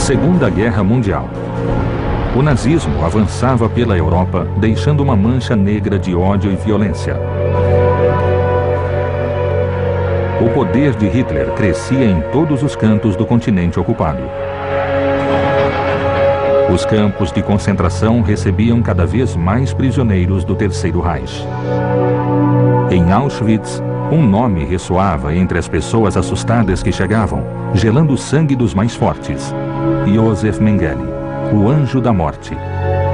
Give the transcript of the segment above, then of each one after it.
Segunda Guerra Mundial. O nazismo avançava pela Europa, deixando uma mancha negra de ódio e violência. O poder de Hitler crescia em todos os cantos do continente ocupado. Os campos de concentração recebiam cada vez mais prisioneiros do Terceiro Reich. Em Auschwitz, um nome ressoava entre as pessoas assustadas que chegavam, gelando o sangue dos mais fortes: Josef Mengele, o Anjo da Morte,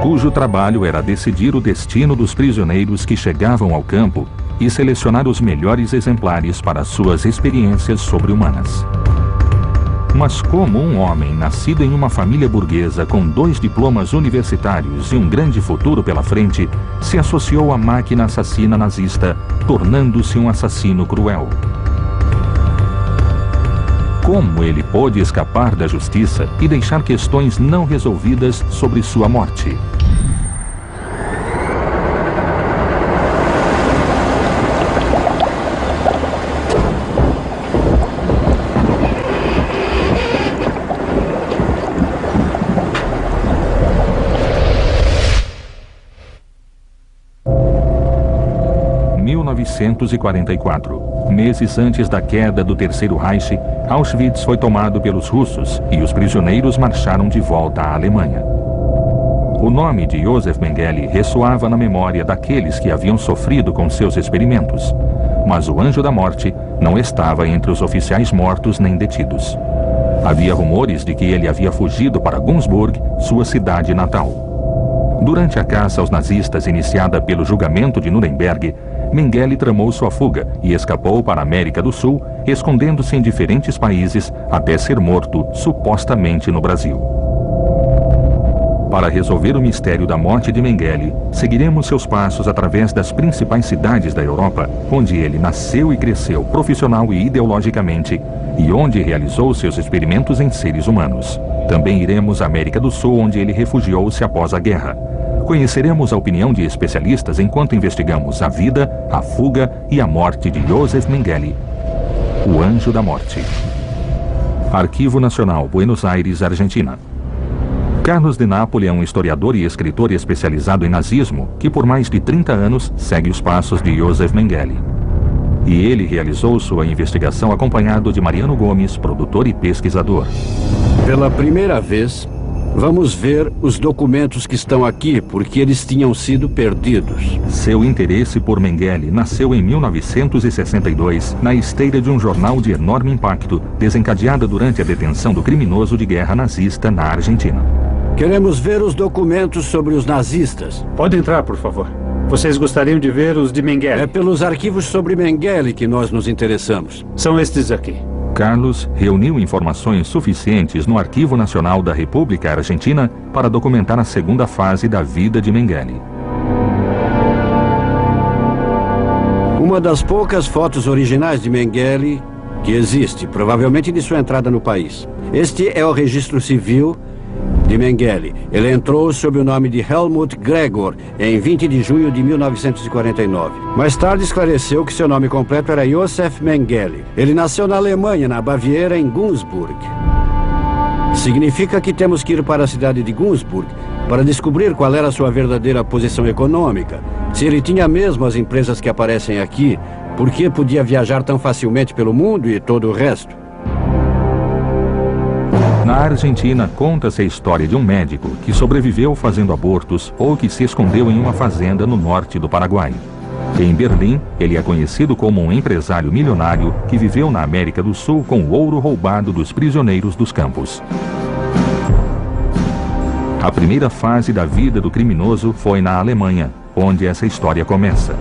cujo trabalho era decidir o destino dos prisioneiros que chegavam ao campo e selecionar os melhores exemplares para suas experiências sobre-humanas. Mas como um homem nascido em uma família burguesa com 2 diplomas universitários e um grande futuro pela frente, se associou à máquina assassina nazista, tornando-se um assassino cruel? Como ele pôde escapar da justiça e deixar questões não resolvidas sobre sua morte? Em 1944, meses antes da queda do Terceiro Reich, Auschwitz foi tomado pelos russos e os prisioneiros marcharam de volta à Alemanha. O nome de Josef Mengele ressoava na memória daqueles que haviam sofrido com seus experimentos, mas o Anjo da Morte não estava entre os oficiais mortos nem detidos. Havia rumores de que ele havia fugido para Günzburg, sua cidade natal. Durante a caça aos nazistas iniciada pelo julgamento de Nuremberg, Mengele tramou sua fuga e escapou para a América do Sul, escondendo-se em diferentes países até ser morto, supostamente no Brasil. Para resolver o mistério da morte de Mengele, seguiremos seus passos através das principais cidades da Europa, onde ele nasceu e cresceu profissional e ideologicamente, e onde realizou seus experimentos em seres humanos. Também iremos à América do Sul, onde ele refugiou-se após a guerra. Conheceremos a opinião de especialistas enquanto investigamos a vida, a fuga e a morte de Josef Mengele, o Anjo da Morte. Arquivo Nacional, Buenos Aires, Argentina. Carlos de Nápoles é um historiador e escritor especializado em nazismo que por mais de 30 anos segue os passos de Josef Mengele. E ele realizou sua investigação acompanhado de Mariano Gomes, produtor e pesquisador. Pela primeira vez, vamos ver os documentos que estão aqui, porque eles tinham sido perdidos. Seu interesse por Mengele nasceu em 1962, na esteira de um jornal de enorme impacto, desencadeada durante a detenção do criminoso de guerra nazista na Argentina. Queremos ver os documentos sobre os nazistas. Pode entrar, por favor. Vocês gostariam de ver os de Mengele? É pelos arquivos sobre Mengele que nós nos interessamos. São estes aqui. Carlos reuniu informações suficientes no Arquivo Nacional da República Argentina para documentar a segunda fase da vida de Mengele. Uma das poucas fotos originais de Mengele que existe, provavelmente de sua entrada no país. Este é o registro civil de Mengele. Ele entrou sob o nome de Helmut Gregor em 20 de junho de 1949. Mais tarde esclareceu que seu nome completo era Josef Mengele. Ele nasceu na Alemanha, na Baviera, em Günzburg. Significa que temos que ir para a cidade de Günzburg para descobrir qual era a sua verdadeira posição econômica. Se ele tinha mesmo as empresas que aparecem aqui, por que podia viajar tão facilmente pelo mundo e todo o resto? Na Argentina, conta-se a história de um médico que sobreviveu fazendo abortos ou que se escondeu em uma fazenda no norte do Paraguai. Em Berlim, ele é conhecido como um empresário milionário que viveu na América do Sul com o ouro roubado dos prisioneiros dos campos. A primeira fase da vida do criminoso foi na Alemanha, onde essa história começa.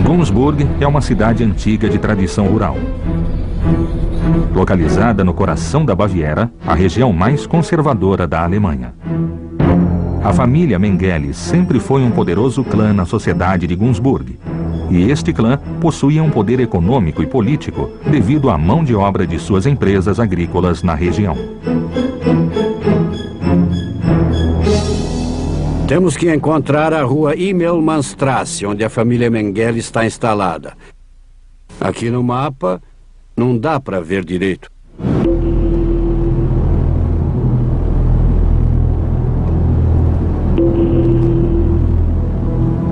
Günzburg é uma cidade antiga de tradição rural. localizada no coração da Baviera, a região mais conservadora da Alemanha. A família Mengele sempre foi um poderoso clã na sociedade de Günzburg. E este clã possuía um poder econômico e político devido à mão de obra de suas empresas agrícolas na região. Temos que encontrar a rua Immelmannstrasse, onde a família Mengele está instalada. Aqui no mapa, não dá para ver direito.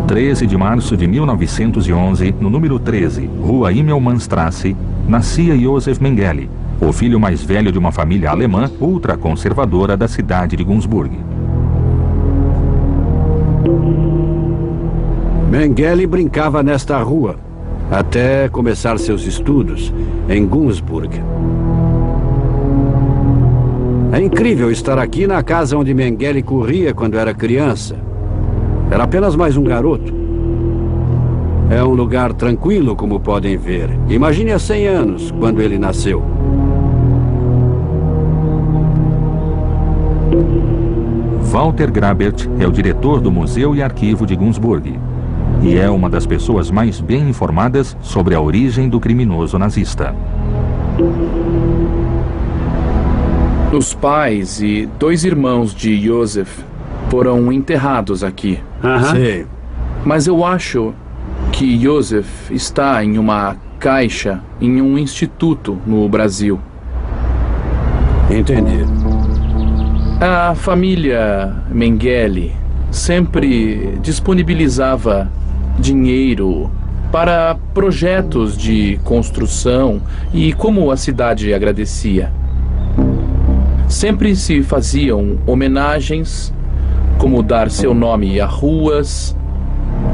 Em 13 de março de 1911, no número 13, Rua Immelmannstrasse, nascia Josef Mengele, o filho mais velho de uma família alemã ultraconservadora da cidade de Günzburg. Mengele brincava nesta rua, até começar seus estudos em Günzburg. É incrível estar aqui na casa onde Mengele corria quando era criança. Era apenas mais um garoto. É um lugar tranquilo, como podem ver. Imagine há 100 anos, quando ele nasceu. Walter Grabert é o diretor do Museu e Arquivo de Günzburg e é uma das pessoas mais bem informadas sobre a origem do criminoso nazista. Os pais e 2 irmãos de Josef foram enterrados aqui. Sim. Mas eu acho que Josef está em uma caixa em um instituto no Brasil. Entendi. A família Mengele sempre disponibilizava dinheiro para projetos de construção e como a cidade agradecia. Sempre se faziam homenagens, como dar seu nome a ruas,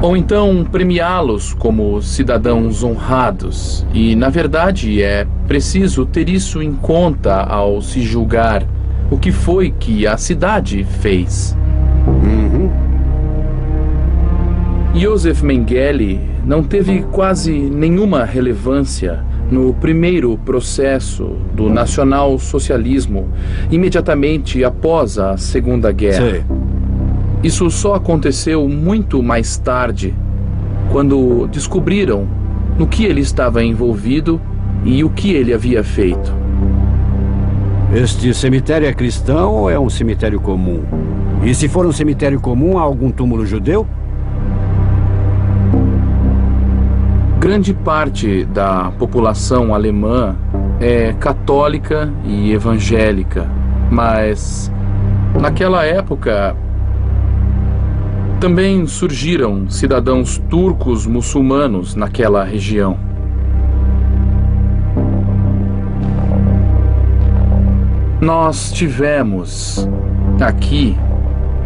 ou então premiá-los como cidadãos honrados. E, na verdade, é preciso ter isso em conta ao se julgar o que foi que a cidade fez. Josef Mengele não teve quase nenhuma relevância no primeiro processo do nacional-socialismo imediatamente após a Segunda Guerra. Sim. Isso só aconteceu muito mais tarde, quando descobriram no que ele estava envolvido e o que ele havia feito. Este cemitério é cristão ou é um cemitério comum? E se for um cemitério comum, há algum túmulo judeu? Grande parte da população alemã é católica e evangélica, mas naquela época também surgiram cidadãos turcos muçulmanos naquela região. Nós tivemos aqui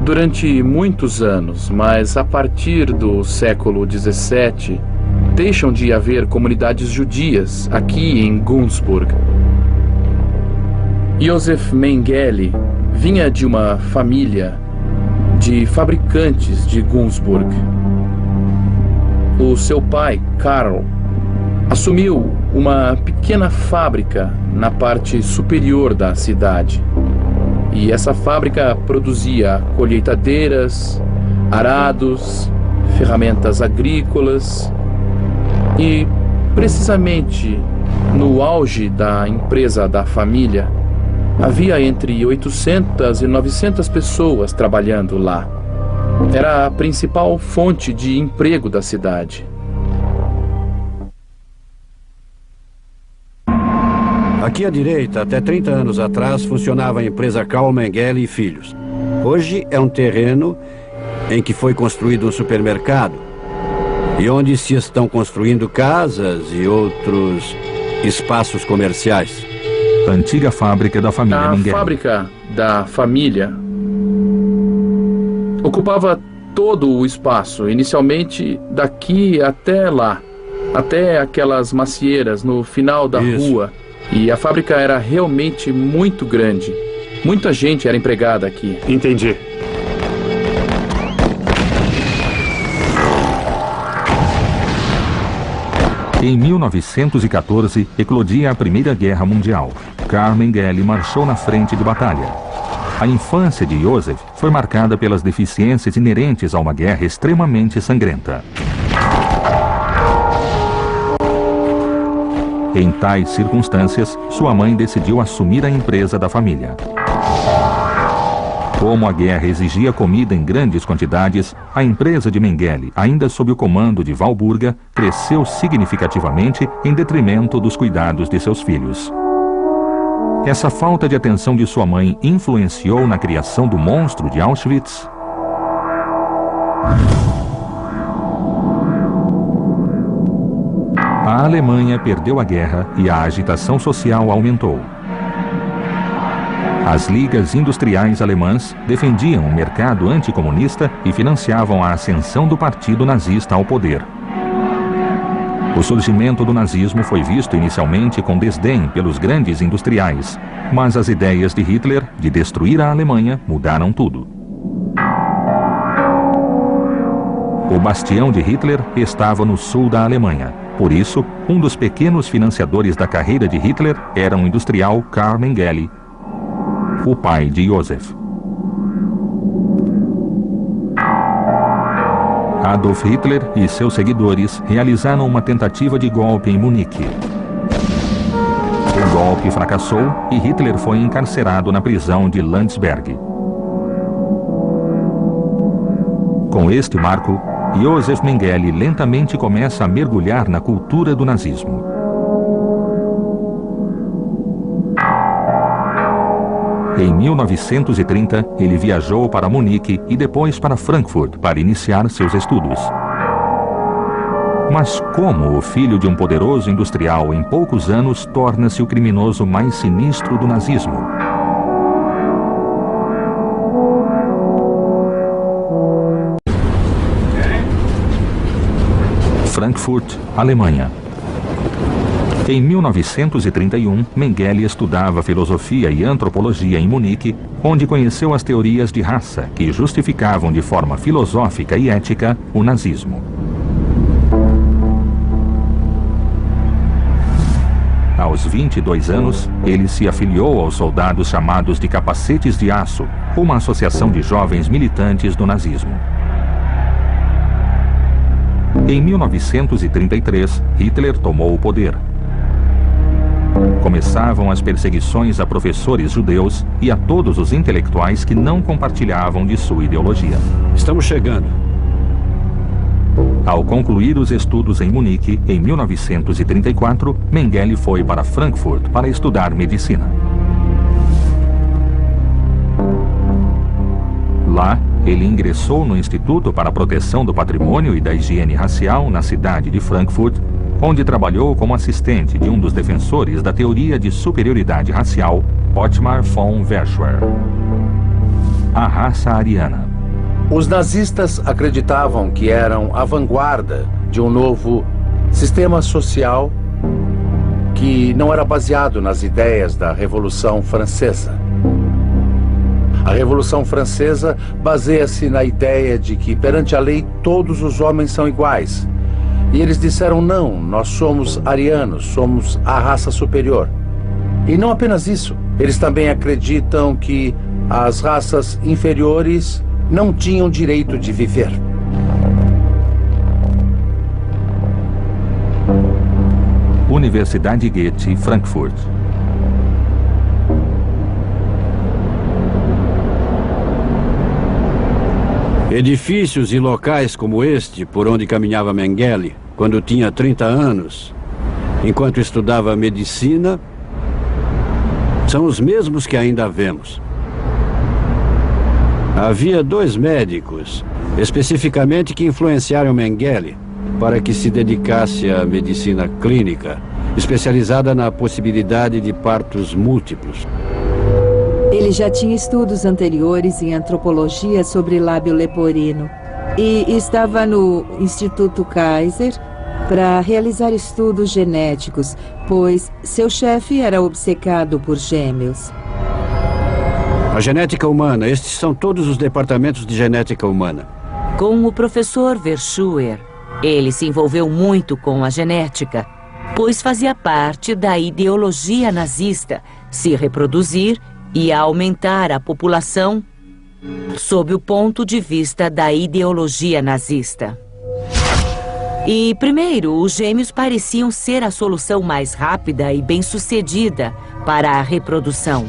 durante muitos anos, mas a partir do século XVII, deixam de haver comunidades judias aqui em Günzburg. Josef Mengele vinha de uma família de fabricantes de Günzburg. O seu pai, Karl, assumiu uma pequena fábrica na parte superior da cidade. E essa fábrica produzia colheitadeiras, arados, ferramentas agrícolas. E, precisamente no auge da empresa da família, havia entre 800 e 900 pessoas trabalhando lá. Era a principal fonte de emprego da cidade. Aqui à direita, até 30 anos atrás, funcionava a empresa Karl Mengele e Filhos. Hoje é um terreno em que foi construído um supermercado e onde se estão construindo casas e outros espaços comerciais. Antiga fábrica da família Mengele. A fábrica da família ocupava todo o espaço, inicialmente daqui até lá, até aquelas macieiras no final da rua. E a fábrica era realmente muito grande. Muita gente era empregada aqui. Entendi. Em 1914, eclodia a Primeira Guerra Mundial. Karl Mengele marchou na frente de batalha. A infância de Josef foi marcada pelas deficiências inerentes a uma guerra extremamente sangrenta. Em tais circunstâncias, sua mãe decidiu assumir a empresa da família. Como a guerra exigia comida em grandes quantidades, a empresa de Mengele, ainda sob o comando de Walburga, cresceu significativamente em detrimento dos cuidados de seus filhos. Essa falta de atenção de sua mãe influenciou na criação do monstro de Auschwitz? A Alemanha perdeu a guerra e a agitação social aumentou. As ligas industriais alemãs defendiam um mercado anticomunista e financiavam a ascensão do partido nazista ao poder. O surgimento do nazismo foi visto inicialmente com desdém pelos grandes industriais, mas as ideias de Hitler de destruir a Alemanha mudaram tudo. O bastião de Hitler estava no sul da Alemanha. Por isso, um dos pequenos financiadores da carreira de Hitler era o industrial Karl Mengele, o pai de Josef. Adolf Hitler e seus seguidores realizaram uma tentativa de golpe em Munique. O golpe fracassou e Hitler foi encarcerado na prisão de Landsberg. Com este marco, Josef Mengele lentamente começa a mergulhar na cultura do nazismo. Em 1930, ele viajou para Munique e depois para Frankfurt para iniciar seus estudos. Mas como o filho de um poderoso industrial em poucos anos torna-se o criminoso mais sinistro do nazismo? Frankfurt, Alemanha. Em 1931, Mengele estudava filosofia e antropologia em Munique, onde conheceu as teorias de raça que justificavam de forma filosófica e ética o nazismo. Aos 22 anos, ele se afiliou aos soldados chamados de Capacetes de Aço, uma associação de jovens militantes do nazismo. Em 1933, Hitler tomou o poder. Começavam as perseguições a professores judeus e a todos os intelectuais que não compartilhavam de sua ideologia. Estamos chegando. Ao concluir os estudos em Munique, em 1934, Mengele foi para Frankfurt para estudar medicina. Lá, ele ingressou no Instituto para a Proteção do Patrimônio e da Higiene Racial na cidade de Frankfurt, onde trabalhou como assistente de um dos defensores da teoria de superioridade racial, Ottmar von Verschwer. A raça ariana. Os nazistas acreditavam que eram a vanguarda de um novo sistema social que não era baseado nas ideias da Revolução Francesa. A Revolução Francesa baseia-se na ideia de que, perante a lei, todos os homens são iguais. E eles disseram, não, nós somos arianos, somos a raça superior. E não apenas isso, eles também acreditam que as raças inferiores não tinham direito de viver. Universidade Goethe, Frankfurt. Edifícios e locais como este, por onde caminhava Mengele, quando tinha 30 anos, enquanto estudava medicina, são os mesmos que ainda vemos. Havia 2 médicos, especificamente, que influenciaram Mengele para que se dedicasse à medicina clínica, especializada na possibilidade de partos múltiplos. Ele já tinha estudos anteriores em antropologia sobre lábio leporino e estava no Instituto Kaiser para realizar estudos genéticos, pois seu chefe era obcecado por gêmeos. A genética humana, estes são todos os departamentos de genética humana. Com o professor Verschuer, Ele se envolveu muito com a genética, pois fazia parte da ideologia nazista se reproduzir e aumentar a população sob o ponto de vista da ideologia nazista. E, primeiro, os gêmeos pareciam ser a solução mais rápida e bem-sucedida para a reprodução.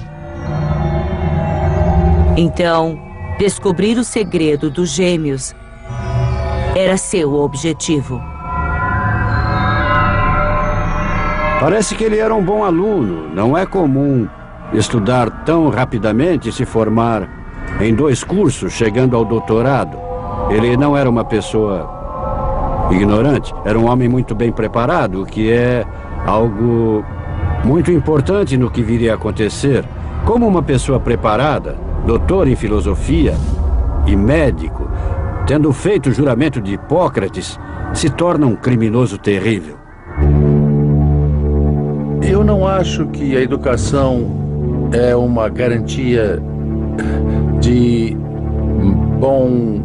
Então, descobrir o segredo dos gêmeos era seu objetivo. Parece que ele era um bom aluno. Não é comum estudar tão rapidamente e se formar em 2 cursos, chegando ao doutorado. Ele não era uma pessoa ignorante, era um homem muito bem preparado, o que é algo muito importante no que viria a acontecer. Como uma pessoa preparada, doutor em filosofia e médico, tendo feito o juramento de Hipócrates, se torna um criminoso terrível. Eu não acho que a educação é uma garantia de bom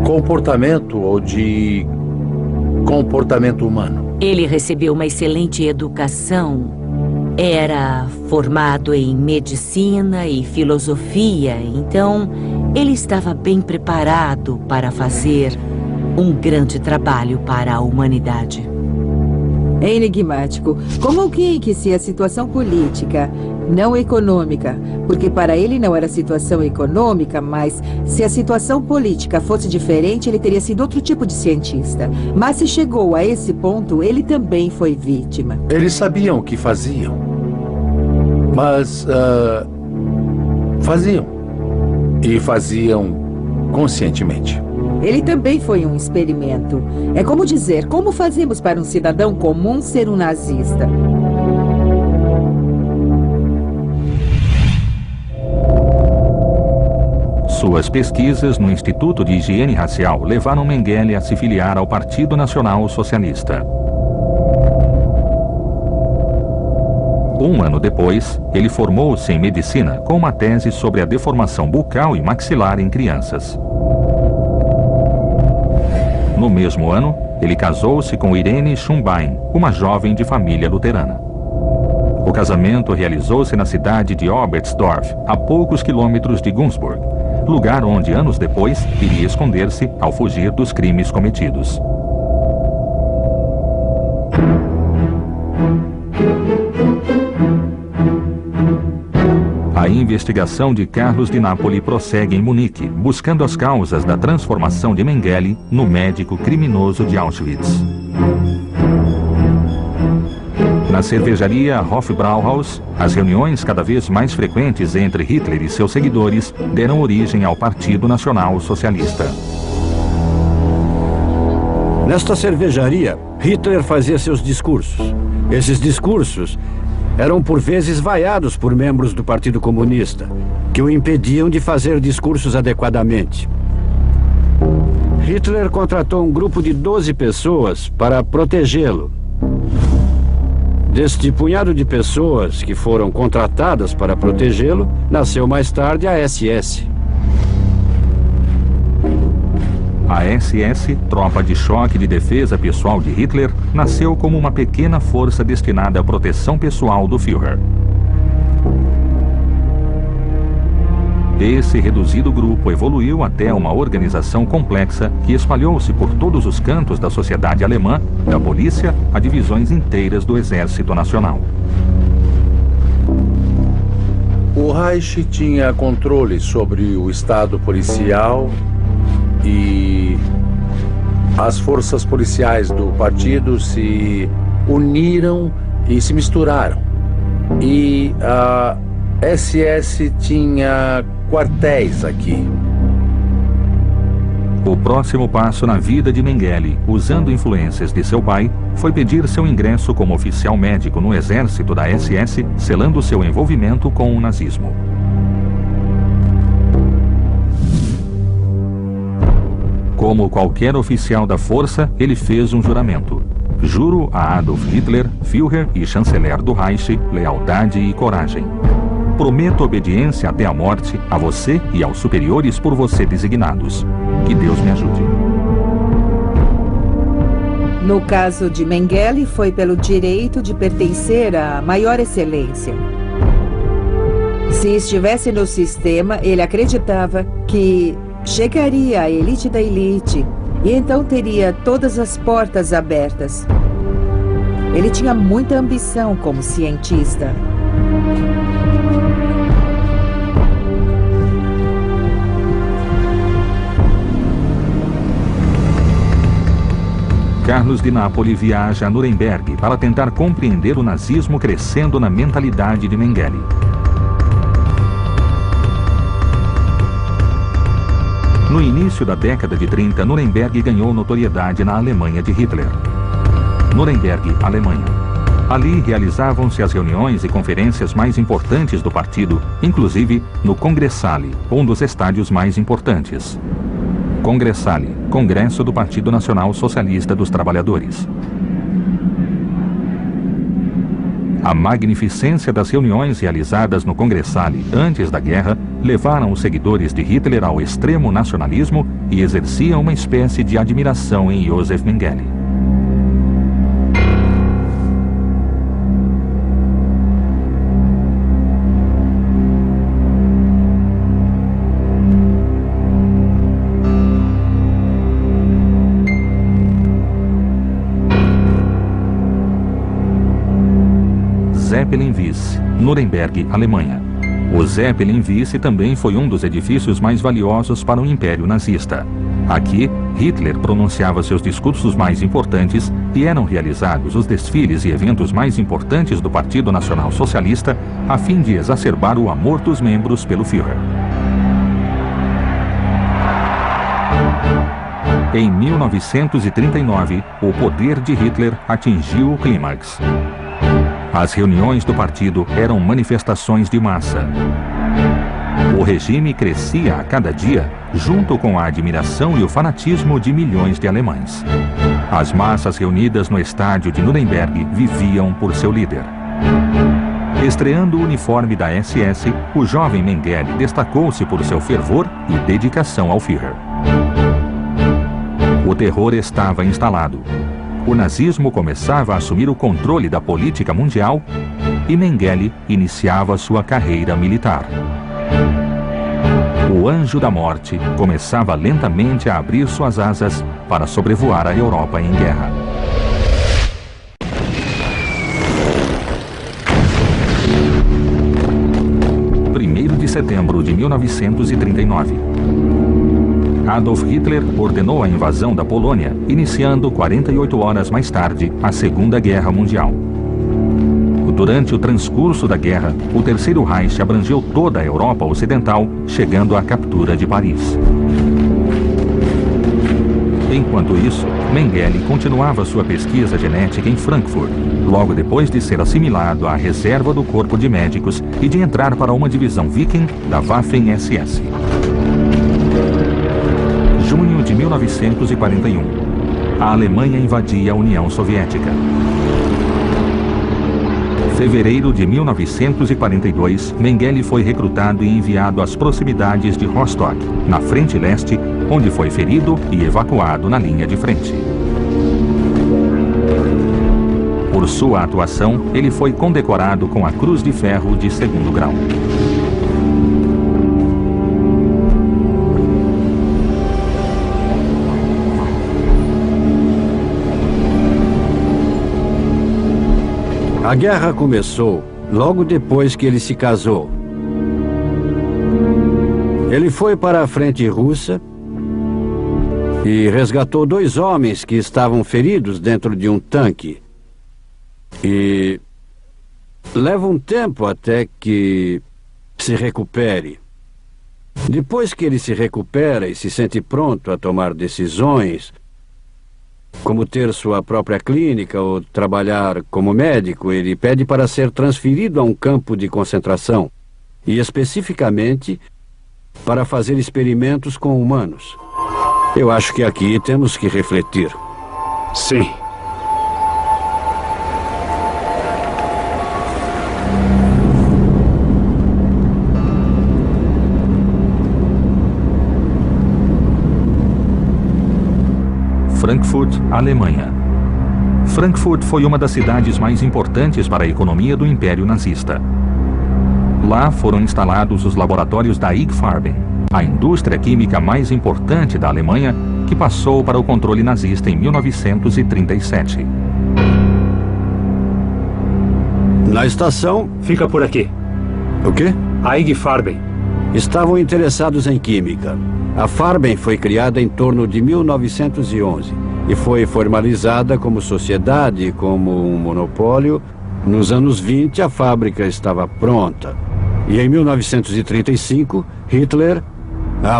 comportamento ou de comportamento humano. Ele recebeu uma excelente educação. Era formado em medicina e filosofia, então ele estava bem preparado para fazer um grande trabalho para a humanidade. É enigmático. Como alguém que, se a situação política, não econômica, porque para ele não era situação econômica, mas se a situação política fosse diferente, ele teria sido outro tipo de cientista. Mas se chegou a esse ponto, ele também foi vítima. Eles sabiam o que faziam, mas faziam. E faziam conscientemente. Ele também foi um experimento. É como dizer, como fazemos para um cidadão comum ser um nazista? Suas pesquisas no Instituto de Higiene Racial levaram Mengele a se filiar ao Partido Nacional Socialista. Um ano depois, ele formou-se em medicina com uma tese sobre a deformação bucal e maxilar em crianças. No mesmo ano, ele casou-se com Irene Schumbein, uma jovem de família luterana. O casamento realizou-se na cidade de Oberstdorf, a poucos quilômetros de Günzburg, lugar onde anos depois iria esconder-se ao fugir dos crimes cometidos. A investigação de Carlos de Nápoli prossegue em Munique, buscando as causas da transformação de Mengele no médico criminoso de Auschwitz. Na cervejaria Hofbrauhaus, as reuniões cada vez mais frequentes entre Hitler e seus seguidores deram origem ao Partido Nacional Socialista. Nesta cervejaria, Hitler fazia seus discursos. Esses discursos eram por vezes vaiados por membros do Partido Comunista, que o impediam de fazer discursos adequadamente. Hitler contratou um grupo de 12 pessoas para protegê-lo. Deste punhado de pessoas que foram contratadas para protegê-lo, nasceu mais tarde a SS. A SS, Tropa de Choque de Defesa Pessoal de Hitler, nasceu como uma pequena força destinada à proteção pessoal do Führer. Esse reduzido grupo evoluiu até uma organização complexa que espalhou-se por todos os cantos da sociedade alemã, da polícia a divisões inteiras do Exército Nacional. O Reich tinha controle sobre o Estado policial e as forças policiais do partido se uniram e se misturaram. E a SS tinha quartéis aqui. O próximo passo na vida de Mengele, usando influências de seu pai, foi pedir seu ingresso como oficial médico no exército da SS, selando seu envolvimento com o nazismo. Como qualquer oficial da força, ele fez um juramento. Juro a Adolf Hitler, Führer e chanceler do Reich, lealdade e coragem. Prometo obediência até a morte a você e aos superiores por você designados. Que Deus me ajude. No caso de Mengele, foi pelo direito de pertencer à maior excelência. Se estivesse no sistema, ele acreditava que chegaria à elite da elite e então teria todas as portas abertas. Ele tinha muita ambição como cientista. Carlos de Nápoles viaja a Nuremberg para tentar compreender o nazismo crescendo na mentalidade de Mengele. No início da década de 30, Nuremberg ganhou notoriedade na Alemanha de Hitler. Nuremberg, Alemanha. Ali realizavam-se as reuniões e conferências mais importantes do partido, inclusive no Kongresshalle, um dos estádios mais importantes. Kongresshalle, Congresso do Partido Nacional Socialista dos Trabalhadores. A magnificência das reuniões realizadas no Kongresshalle antes da guerra levaram os seguidores de Hitler ao extremo nacionalismo e exerciam uma espécie de admiração em Josef Mengele. Zeppelin-Wiese, Nuremberg, Alemanha. O Zeppelin-Wiese também foi um dos edifícios mais valiosos para o Império Nazista. Aqui, Hitler pronunciava seus discursos mais importantes e eram realizados os desfiles e eventos mais importantes do Partido Nacional Socialista a fim de exacerbar o amor dos membros pelo Führer. Em 1939, o poder de Hitler atingiu o clímax. As reuniões do partido eram manifestações de massa. O regime crescia a cada dia, junto com a admiração e o fanatismo de milhões de alemães. As massas reunidas no estádio de Nuremberg viviam por seu líder. Estreando o uniforme da SS, o jovem Mengele destacou-se por seu fervor e dedicação ao Führer. O terror estava instalado. O nazismo começava a assumir o controle da política mundial e Mengele iniciava sua carreira militar. O anjo da morte começava lentamente a abrir suas asas para sobrevoar a Europa em guerra. De setembro de 1939. Adolf Hitler ordenou a invasão da Polônia, iniciando 48 horas mais tarde a Segunda Guerra Mundial. Durante o transcurso da guerra, o Terceiro Reich abrangeu toda a Europa Ocidental, chegando à captura de Paris. Enquanto isso, Mengele continuava sua pesquisa genética em Frankfurt, logo depois de ser assimilado à reserva do corpo de médicos e de entrar para uma divisão viking da Waffen-SS. Junho de 1941. A Alemanha invadia a União Soviética. Fevereiro de 1942, Mengele foi recrutado e enviado às proximidades de Rostock, na frente leste, onde foi ferido e evacuado na linha de frente. Por sua atuação, ele foi condecorado com a Cruz de Ferro de 2º grau. A guerra começou logo depois que ele se casou. Ele foi para a frente russa e resgatou 2 homens que estavam feridos dentro de um tanque. E leva um tempo até que se recupere. Depois que ele se recupera e se sente pronto a tomar decisões, como ter sua própria clínica ou trabalhar como médico, ele pede para ser transferido a um campo de concentração, e especificamente para fazer experimentos com humanos. Eu acho que aqui temos que refletir. Sim. Frankfurt, Alemanha. Frankfurt foi uma das cidades mais importantes para a economia do Império Nazista. Lá foram instalados os laboratórios da IG Farben, a indústria química mais importante da Alemanha, que passou para o controle nazista em 1937. Na estação... Fica por aqui. O quê? A IG Farben. Estavam interessados em química. A Farben foi criada em torno de 1911 e foi formalizada como sociedade, como um monopólio. Nos anos 20, a fábrica estava pronta. E em 1935, Hitler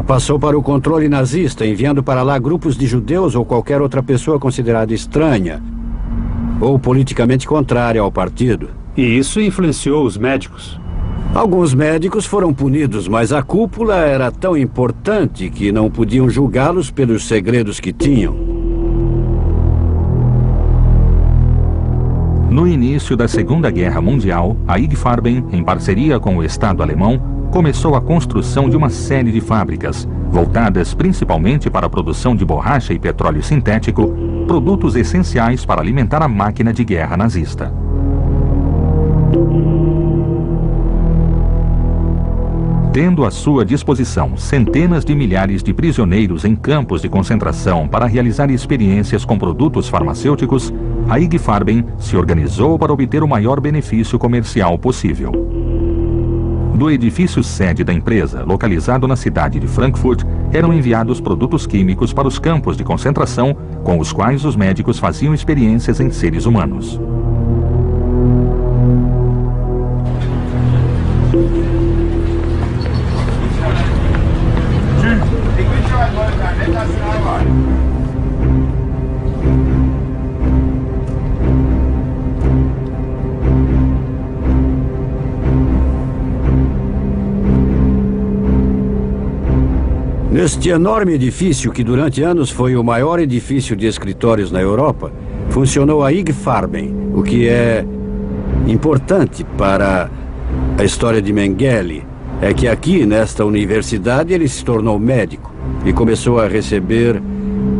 passou para o controle nazista, enviando para lá grupos de judeus ou qualquer outra pessoa considerada estranha ou politicamente contrária ao partido. E isso influenciou os médicos? Alguns médicos foram punidos, mas a cúpula era tão importante que não podiam julgá-los pelos segredos que tinham. No início da Segunda Guerra Mundial, a IG Farben, em parceria com o Estado alemão, começou a construção de uma série de fábricas, voltadas principalmente para a produção de borracha e petróleo sintético, produtos essenciais para alimentar a máquina de guerra nazista. Tendo à sua disposição centenas de milhares de prisioneiros em campos de concentração para realizar experiências com produtos farmacêuticos, a IG Farben se organizou para obter o maior benefício comercial possível. Do edifício sede da empresa, localizado na cidade de Frankfurt, eram enviados produtos químicos para os campos de concentração, com os quais os médicos faziam experiências em seres humanos. Neste enorme edifício, que durante anos foi o maior edifício de escritórios na Europa, funcionou a IG Farben, o que é importante para a história de Mengele é que aqui, nesta universidade, ele se tornou médico e começou a receber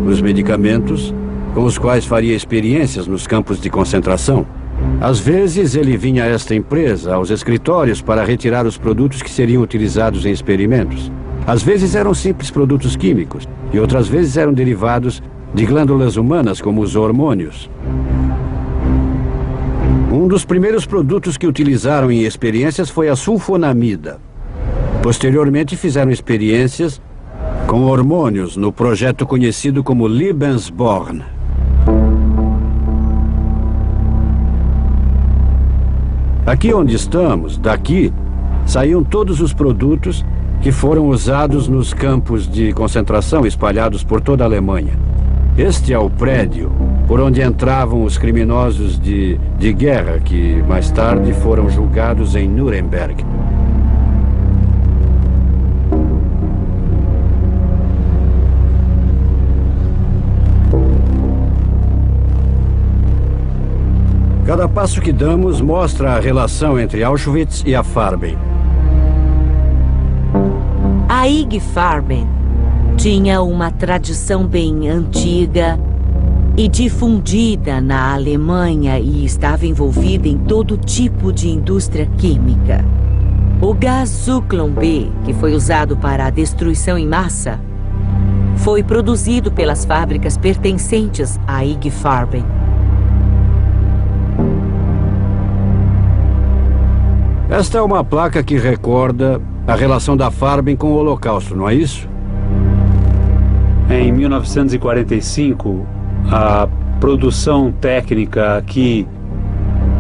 os medicamentos com os quais faria experiências nos campos de concentração. Às vezes, ele vinha a esta empresa, aos escritórios, para retirar os produtos que seriam utilizados em experimentos. Às vezes eram simples produtos químicos e outras vezes eram derivados de glândulas humanas, como os hormônios. Um dos primeiros produtos que utilizaram em experiências foi a sulfonamida. Posteriormente fizeram experiências com hormônios no projeto conhecido como Lebensborn. Aqui onde estamos, daqui, saíam todos os produtos que foram usados nos campos de concentração espalhados por toda a Alemanha. Este é o prédio por onde entravam os criminosos de guerra que mais tarde foram julgados em Nuremberg. Cada passo que damos mostra a relação entre Auschwitz e a Farben. A IG Farben tinha uma tradição bem antiga e difundida na Alemanha e estava envolvida em todo tipo de indústria química. O gás Zyklon B, que foi usado para a destruição em massa, foi produzido pelas fábricas pertencentes à IG Farben. Esta é uma placa que recorda a relação da Farben com o Holocausto, não é isso? Em 1945, a produção técnica aqui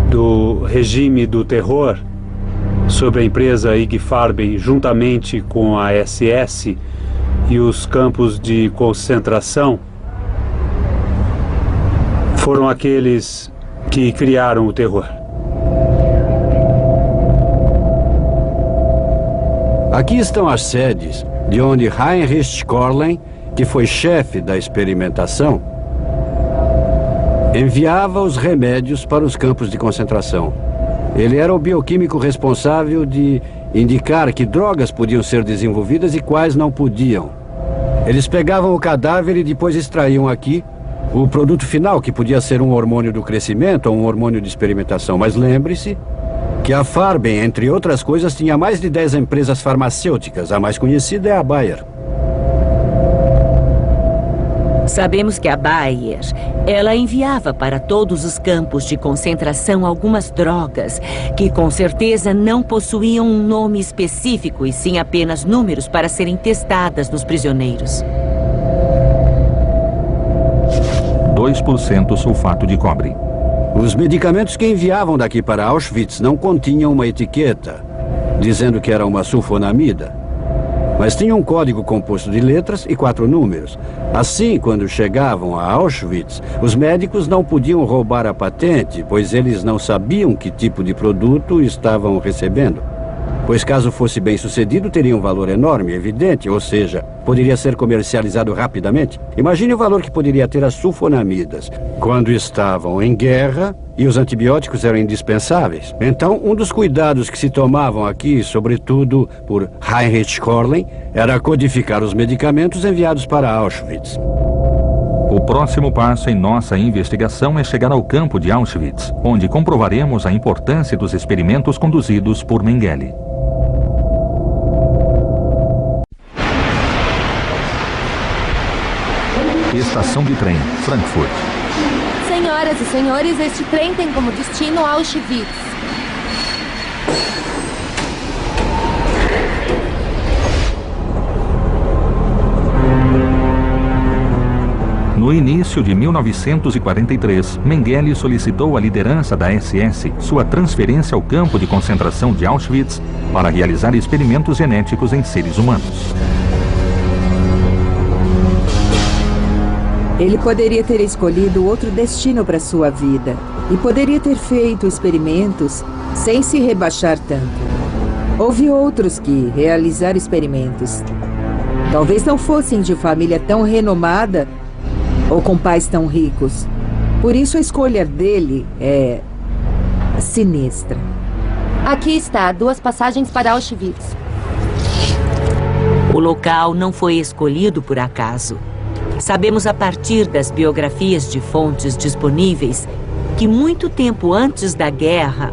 do regime do terror sobre a empresa IG Farben, juntamente com a SS e os campos de concentração, foram aqueles que criaram o terror. Aqui estão as sedes de onde Heinrich Korlen, que foi chefe da experimentação, enviava os remédios para os campos de concentração. Ele era o bioquímico responsável de indicar que drogas podiam ser desenvolvidas e quais não podiam. Eles pegavam o cadáver e depois extraíam aqui o produto final, que podia ser um hormônio do crescimento ou um hormônio de experimentação. Mas lembre-se que a Farben, entre outras coisas, tinha mais de 10 empresas farmacêuticas. A mais conhecida é a Bayer. Sabemos que a Bayer, ela enviava para todos os campos de concentração algumas drogas que com certeza não possuíam um nome específico e sim apenas números para serem testadas nos prisioneiros. 2% sulfato de cobre. Os medicamentos que enviavam daqui para Auschwitz não continham uma etiqueta dizendo que era uma sulfonamida, mas tinham um código composto de letras e 4 números. Assim, quando chegavam a Auschwitz, os médicos não podiam roubar a patente, pois eles não sabiam que tipo de produto estavam recebendo. Pois caso fosse bem sucedido, teria um valor enorme, evidente, ou seja, poderia ser comercializado rapidamente. Imagine o valor que poderia ter as sulfonamidas quando estavam em guerra e os antibióticos eram indispensáveis. Então, um dos cuidados que se tomavam aqui, sobretudo por Heinrich Korlen, era codificar os medicamentos enviados para Auschwitz. O próximo passo em nossa investigação é chegar ao campo de Auschwitz, onde comprovaremos a importância dos experimentos conduzidos por Mengele. Estação de trem, Frankfurt. Senhoras e senhores, este trem tem como destino Auschwitz. No início de 1943, Mengele solicitou à liderança da SS sua transferência ao campo de concentração de Auschwitz para realizar experimentos genéticos em seres humanos. Ele poderia ter escolhido outro destino para sua vida e poderia ter feito experimentos sem se rebaixar tanto. Houve outros que realizaram experimentos. Talvez não fossem de família tão renomada ou com pais tão ricos. Por isso a escolha dele é sinistra. Aqui está, 2 passagens para Auschwitz. O local não foi escolhido por acaso. Sabemos a partir das biografias de fontes disponíveis que muito tempo antes da guerra,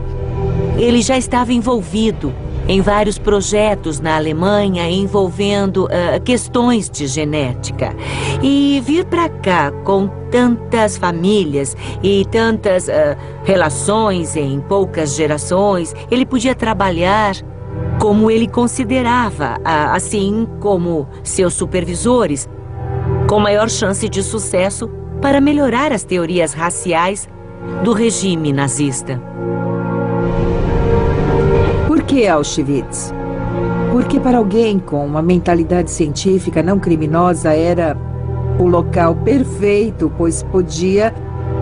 ele já estava envolvido em vários projetos na Alemanha envolvendo questões de genética. E vir para cá com tantas famílias e tantas relações em poucas gerações, ele podia trabalhar como ele considerava, assim como seus supervisores, com maior chance de sucesso para melhorar as teorias raciais do regime nazista. Por que Auschwitz? Porque para alguém com uma mentalidade científica não criminosa era o local perfeito, pois podia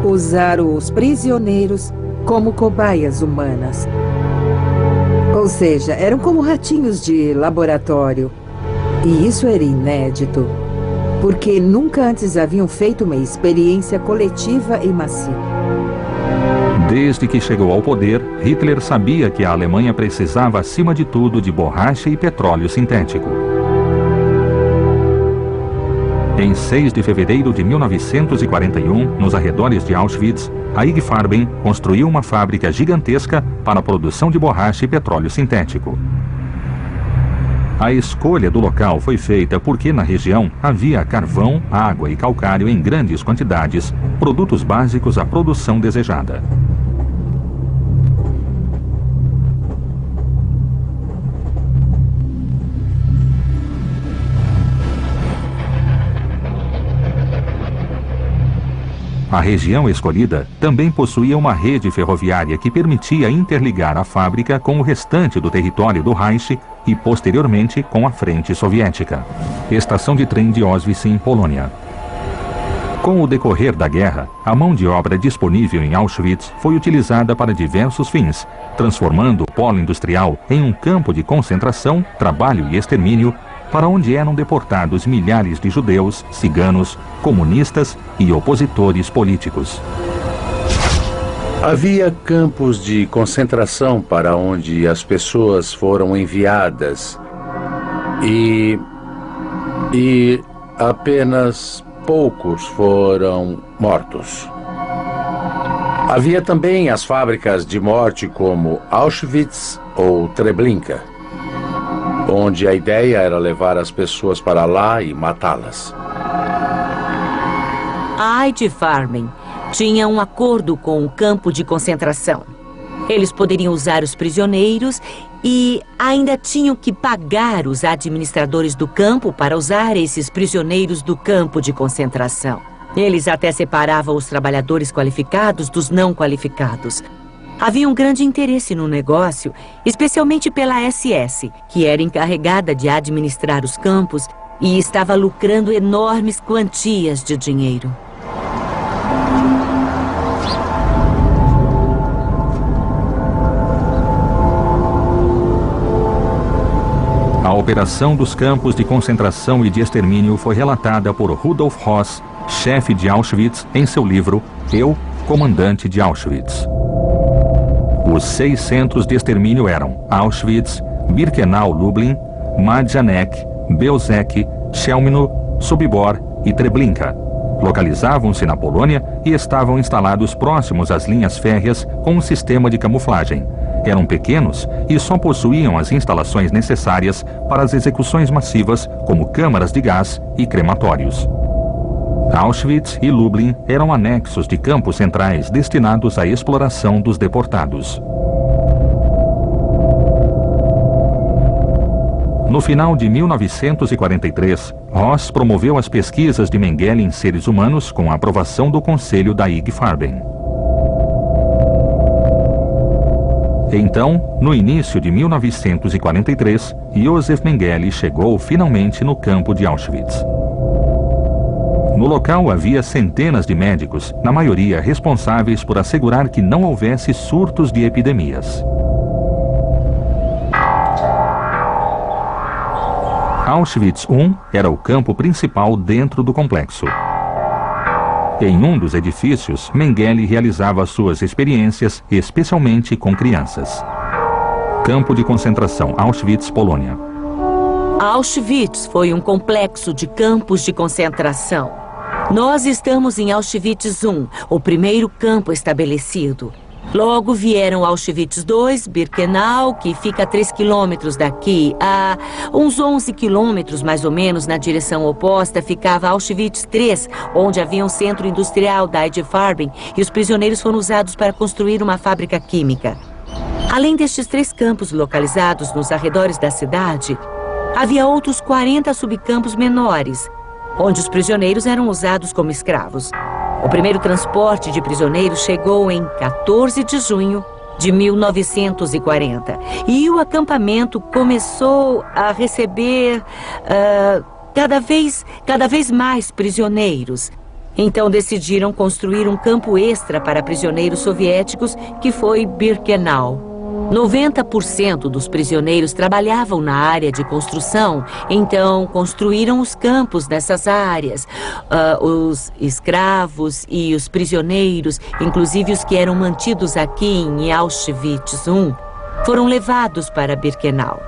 usar os prisioneiros como cobaias humanas. Ou seja, eram como ratinhos de laboratório. E isso era inédito, porque nunca antes haviam feito uma experiência coletiva e massiva. Desde que chegou ao poder, Hitler sabia que a Alemanha precisava, acima de tudo, de borracha e petróleo sintético. Em 6 de fevereiro de 1941, nos arredores de Auschwitz, a IG Farben construiu uma fábrica gigantesca para a produção de borracha e petróleo sintético. A escolha do local foi feita porque na região havia carvão, água e calcário em grandes quantidades, produtos básicos à produção desejada. A região escolhida também possuía uma rede ferroviária que permitia interligar a fábrica com o restante do território do Reich e, posteriormente, com a frente soviética. Estação de trem de Auschwitz, Polônia. Com o decorrer da guerra, a mão de obra disponível em Auschwitz foi utilizada para diversos fins, transformando o polo industrial em um campo de concentração, trabalho e extermínio, para onde eram deportados milhares de judeus, ciganos, comunistas e opositores políticos. Havia campos de concentração para onde as pessoas foram enviadas e apenas poucos foram mortos. Havia também as fábricas de morte como Auschwitz ou Treblinka, onde a ideia era levar as pessoas para lá e matá-las. A ID Farben tinha um acordo com o campo de concentração. Eles poderiam usar os prisioneiros e ainda tinham que pagar os administradores do campo para usar esses prisioneiros do campo de concentração. Eles até separavam os trabalhadores qualificados dos não qualificados. Havia um grande interesse no negócio, especialmente pela SS, que era encarregada de administrar os campos e estava lucrando enormes quantias de dinheiro. A operação dos campos de concentração e de extermínio foi relatada por Rudolf Höss, chefe de Auschwitz, em seu livro Eu, Comandante de Auschwitz. Os 6 centros de extermínio eram Auschwitz, Birkenau-Lublin, Majdanek, Belzec, Chelmno, Sobibor e Treblinka. Localizavam-se na Polônia e estavam instalados próximos às linhas férreas com um sistema de camuflagem. Eram pequenos e só possuíam as instalações necessárias para as execuções massivas, como câmaras de gás e crematórios. Auschwitz e Lublin eram anexos de campos centrais destinados à exploração dos deportados. No final de 1943, Höss promoveu as pesquisas de Mengele em seres humanos com a aprovação do Conselho da IG Farben. Então, no início de 1943, Josef Mengele chegou finalmente no campo de Auschwitz. No local havia centenas de médicos, na maioria responsáveis por assegurar que não houvesse surtos de epidemias. Auschwitz I era o campo principal dentro do complexo. Em um dos edifícios, Mengele realizava suas experiências, especialmente com crianças. Campo de concentração Auschwitz, Polônia. Auschwitz foi um complexo de campos de concentração. Nós estamos em Auschwitz I, o primeiro campo estabelecido. Logo vieram Auschwitz II, Birkenau, que fica a 3 quilômetros daqui. A uns 11 quilômetros, mais ou menos, na direção oposta, ficava Auschwitz III, onde havia um centro industrial da IG Farben e os prisioneiros foram usados para construir uma fábrica química. Além destes 3 campos localizados nos arredores da cidade, havia outros 40 subcampos menores, onde os prisioneiros eram usados como escravos. O primeiro transporte de prisioneiros chegou em 14 de junho de 1940. E o acampamento começou a receber cada vez mais prisioneiros. Então decidiram construir um campo extra para prisioneiros soviéticos, que foi Birkenau. 90% dos prisioneiros trabalhavam na área de construção, então construíram os campos nessas áreas. Os escravos e os prisioneiros, inclusive os que eram mantidos aqui em Auschwitz I, foram levados para Birkenau.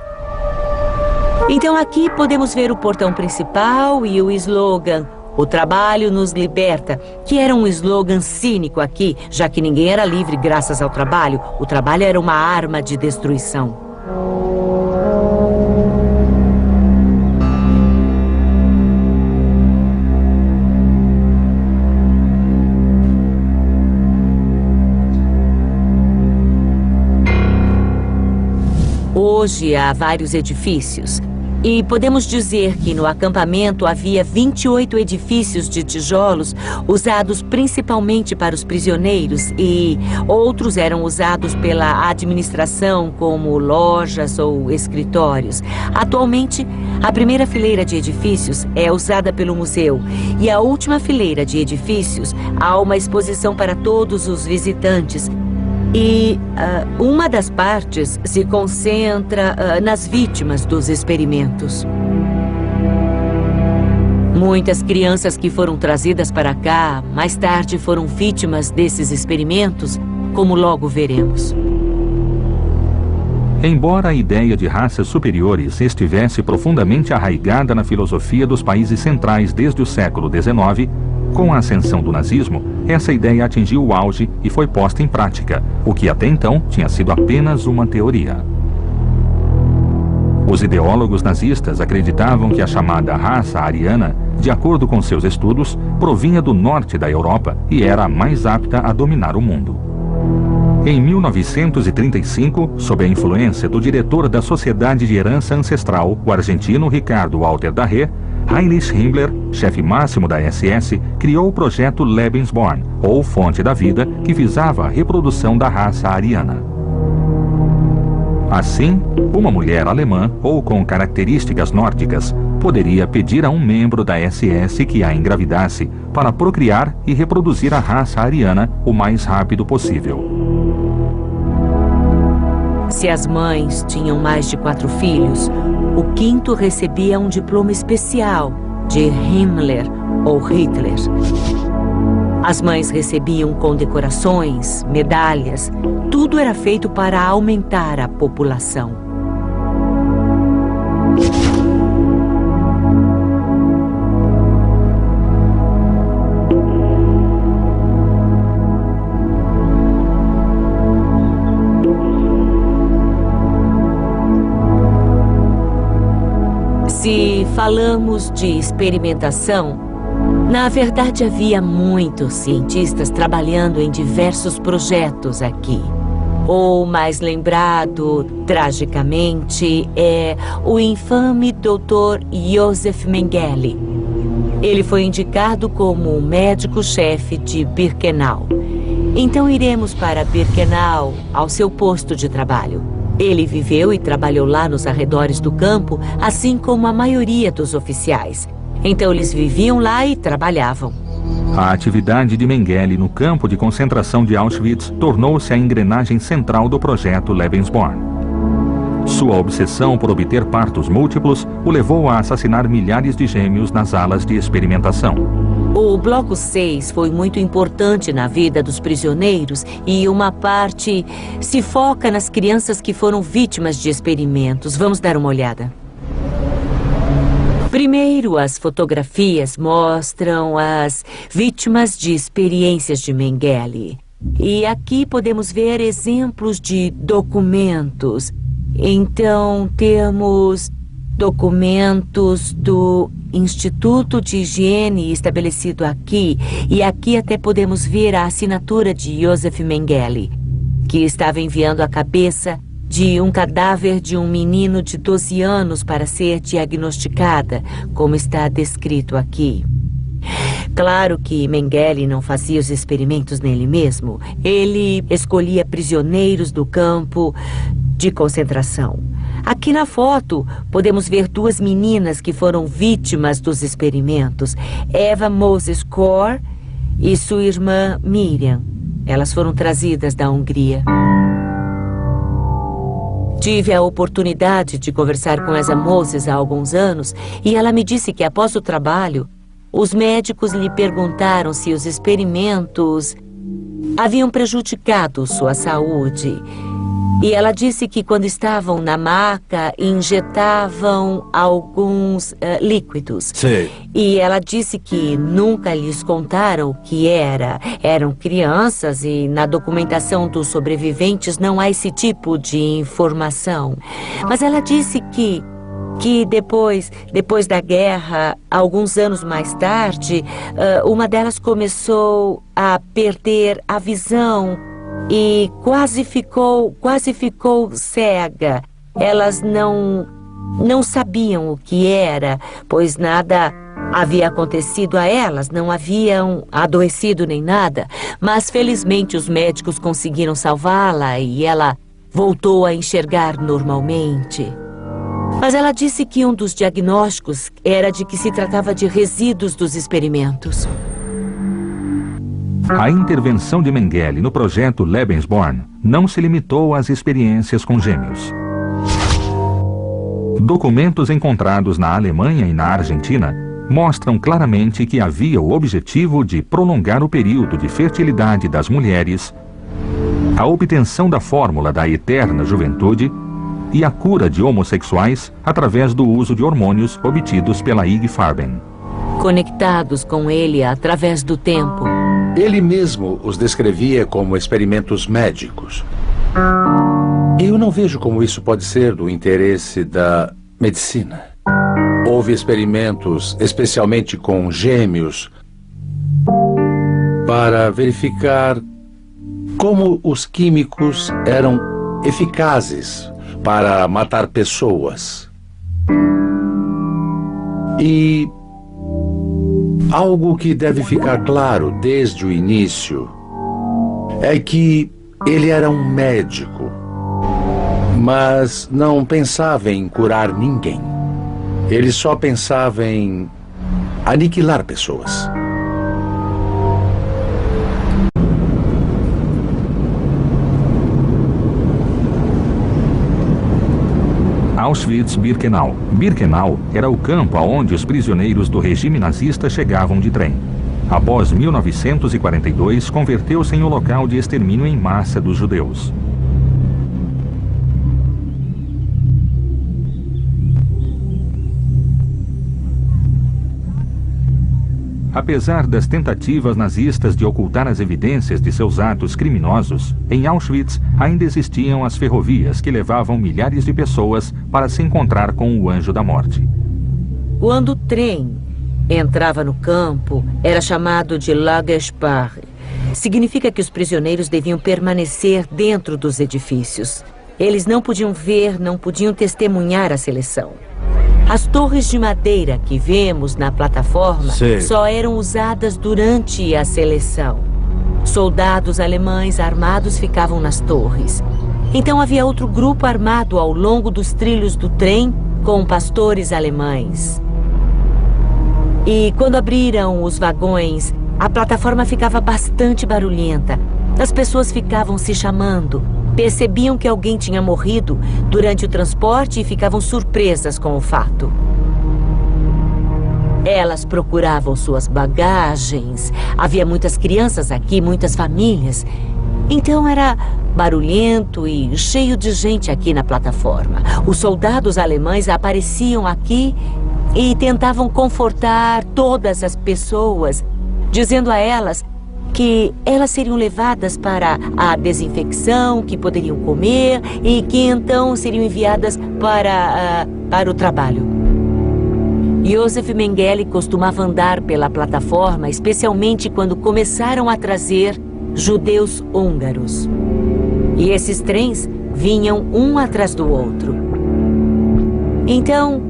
Então aqui podemos ver o portão principal e o slogan "O trabalho nos liberta", que era um slogan cínico aqui, já que ninguém era livre graças ao trabalho. O trabalho era uma arma de destruição. Hoje há vários edifícios. E podemos dizer que no acampamento havia 28 edifícios de tijolos usados principalmente para os prisioneiros e outros eram usados pela administração como lojas ou escritórios. Atualmente, a primeira fileira de edifícios é usada pelo museu e a última fileira de edifícios há uma exposição para todos os visitantes. E uma das partes se concentra nas vítimas dos experimentos. Muitas crianças que foram trazidas para cá, mais tarde foram vítimas desses experimentos, como logo veremos. Embora a ideia de raças superiores estivesse profundamente arraigada na filosofia dos países centrais desde o século XIX, com a ascensão do nazismo, essa ideia atingiu o auge e foi posta em prática, o que até então tinha sido apenas uma teoria. Os ideólogos nazistas acreditavam que a chamada raça ariana, de acordo com seus estudos, provinha do norte da Europa e era a mais apta a dominar o mundo. Em 1935, sob a influência do diretor da Sociedade de Herança Ancestral, o argentino Ricardo Walter Darré, Heinrich Himmler, chefe máximo da SS, criou o projeto Lebensborn, ou Fonte da Vida, que visava a reprodução da raça ariana. Assim, uma mulher alemã, ou com características nórdicas, poderia pedir a um membro da SS que a engravidasse para procriar e reproduzir a raça ariana o mais rápido possível. Se as mães tinham mais de 4 filhos, o 5º recebia um diploma especial de Himmler ou Hitler. As mães recebiam condecorações, medalhas, tudo era feito para aumentar a população. Se falamos de experimentação, na verdade havia muitos cientistas trabalhando em diversos projetos aqui. O mais lembrado, tragicamente, é o infame Dr. Josef Mengele. Ele foi indicado como o médico-chefe de Birkenau. Então iremos para Birkenau, ao seu posto de trabalho. Ele viveu e trabalhou lá nos arredores do campo, assim como a maioria dos oficiais. Então eles viviam lá e trabalhavam. A atividade de Mengele no campo de concentração de Auschwitz tornou-se a engrenagem central do projeto Lebensborn. Sua obsessão por obter partos múltiplos o levou a assassinar milhares de gêmeos nas alas de experimentação. O Bloco 6 foi muito importante na vida dos prisioneiros e uma parte se foca nas crianças que foram vítimas de experimentos. Vamos dar uma olhada. Primeiro, as fotografias mostram as vítimas de experiências de Mengele. E aqui podemos ver exemplos de documentos. Então, temos documentos do Instituto de Higiene estabelecido aqui. E aqui até podemos ver a assinatura de Josef Mengele, que estava enviando a cabeça de um cadáver de um menino de 12 anos para ser diagnosticada, como está descrito aqui. Claro que Mengele não fazia os experimentos nele mesmo. Ele escolhia prisioneiros do campo de concentração. Aqui na foto, podemos ver 2 meninas que foram vítimas dos experimentos. Eva Moses Kor e sua irmã Miriam. Elas foram trazidas da Hungria. Tive a oportunidade de conversar com essa Moses há alguns anos e ela me disse que após o trabalho, os médicos lhe perguntaram se os experimentos haviam prejudicado sua saúde. E ela disse que quando estavam na maca, injetavam alguns líquidos. Sim. E ela disse que nunca lhes contaram o que era. Eram crianças e na documentação dos sobreviventes não há esse tipo de informação. Mas ela disse que depois da guerra, alguns anos mais tarde, uma delas começou a perder a visão e quase ficou cega. Elas não sabiam o que era, pois nada havia acontecido a elas, não haviam adoecido nem nada. Mas felizmente os médicos conseguiram salvá-la e ela voltou a enxergar normalmente. Mas ela disse que um dos diagnósticos era de que se tratava de resíduos dos experimentos. A intervenção de Mengele no projeto Lebensborn não se limitou às experiências com gêmeos. Documentos encontrados na Alemanha e na Argentina mostram claramente que havia o objetivo de prolongar o período de fertilidade das mulheres, a obtenção da fórmula da eterna juventude e a cura de homossexuais através do uso de hormônios obtidos pela Ig Farben. Conectados com ele através do tempo. Ele mesmo os descrevia como experimentos médicos. Eu não vejo como isso pode ser do interesse da medicina. Houve experimentos, especialmente com gêmeos, para verificar como os químicos eram eficazes para matar pessoas. E algo que deve ficar claro desde o início é que ele era um médico, mas não pensava em curar ninguém. Ele só pensava em aniquilar pessoas. Auschwitz-Birkenau. Birkenau era o campo aonde os prisioneiros do regime nazista chegavam de trem. Após 1942, converteu-se em um local de extermínio em massa dos judeus. Apesar das tentativas nazistas de ocultar as evidências de seus atos criminosos, em Auschwitz ainda existiam as ferrovias que levavam milhares de pessoas para se encontrar com o Anjo da Morte. Quando o trem entrava no campo, era chamado de Lagerspar. Significa que os prisioneiros deviam permanecer dentro dos edifícios. Eles não podiam ver, não podiam testemunhar a seleção. As torres de madeira que vemos na plataforma só eram usadas durante a seleção. Soldados alemães armados ficavam nas torres. Então havia outro grupo armado ao longo dos trilhos do trem com pastores alemães. E quando abriram os vagões, a plataforma ficava bastante barulhenta. As pessoas ficavam se chamando. Percebiam que alguém tinha morrido durante o transporte e ficavam surpresas com o fato. Elas procuravam suas bagagens. Havia muitas crianças aqui, muitas famílias. Então era barulhento e cheio de gente aqui na plataforma. Os soldados alemães apareciam aqui e tentavam confortar todas as pessoas, dizendo a elas que elas seriam levadas para a desinfecção, que poderiam comer e que então seriam enviadas para o trabalho. Josef Mengele costumava andar pela plataforma, especialmente quando começaram a trazer judeus húngaros. E esses trens vinham um atrás do outro. Então,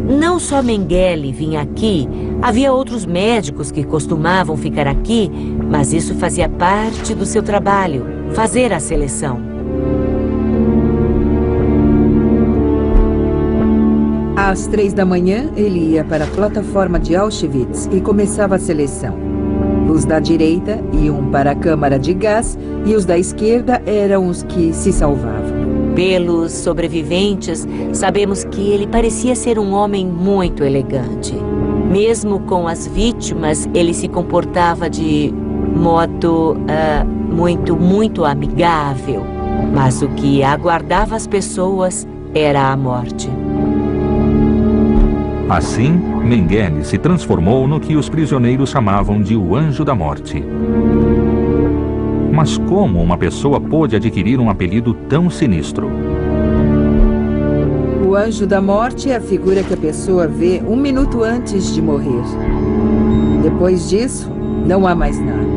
não só Mengele vinha aqui, havia outros médicos que costumavam ficar aqui, mas isso fazia parte do seu trabalho, fazer a seleção. Às 3 da manhã, ele ia para a plataforma de Auschwitz e começava a seleção. Os da direita iam para a câmara de gás e os da esquerda eram os que se salvavam. Pelos sobreviventes, sabemos que ele parecia ser um homem muito elegante. Mesmo com as vítimas, ele se comportava de modo muito amigável. Mas o que aguardava as pessoas era a morte. Assim, Mengele se transformou no que os prisioneiros chamavam de o Anjo da Morte. Mas como uma pessoa pôde adquirir um apelido tão sinistro? O Anjo da Morte é a figura que a pessoa vê 1 minuto antes de morrer. Depois disso, não há mais nada.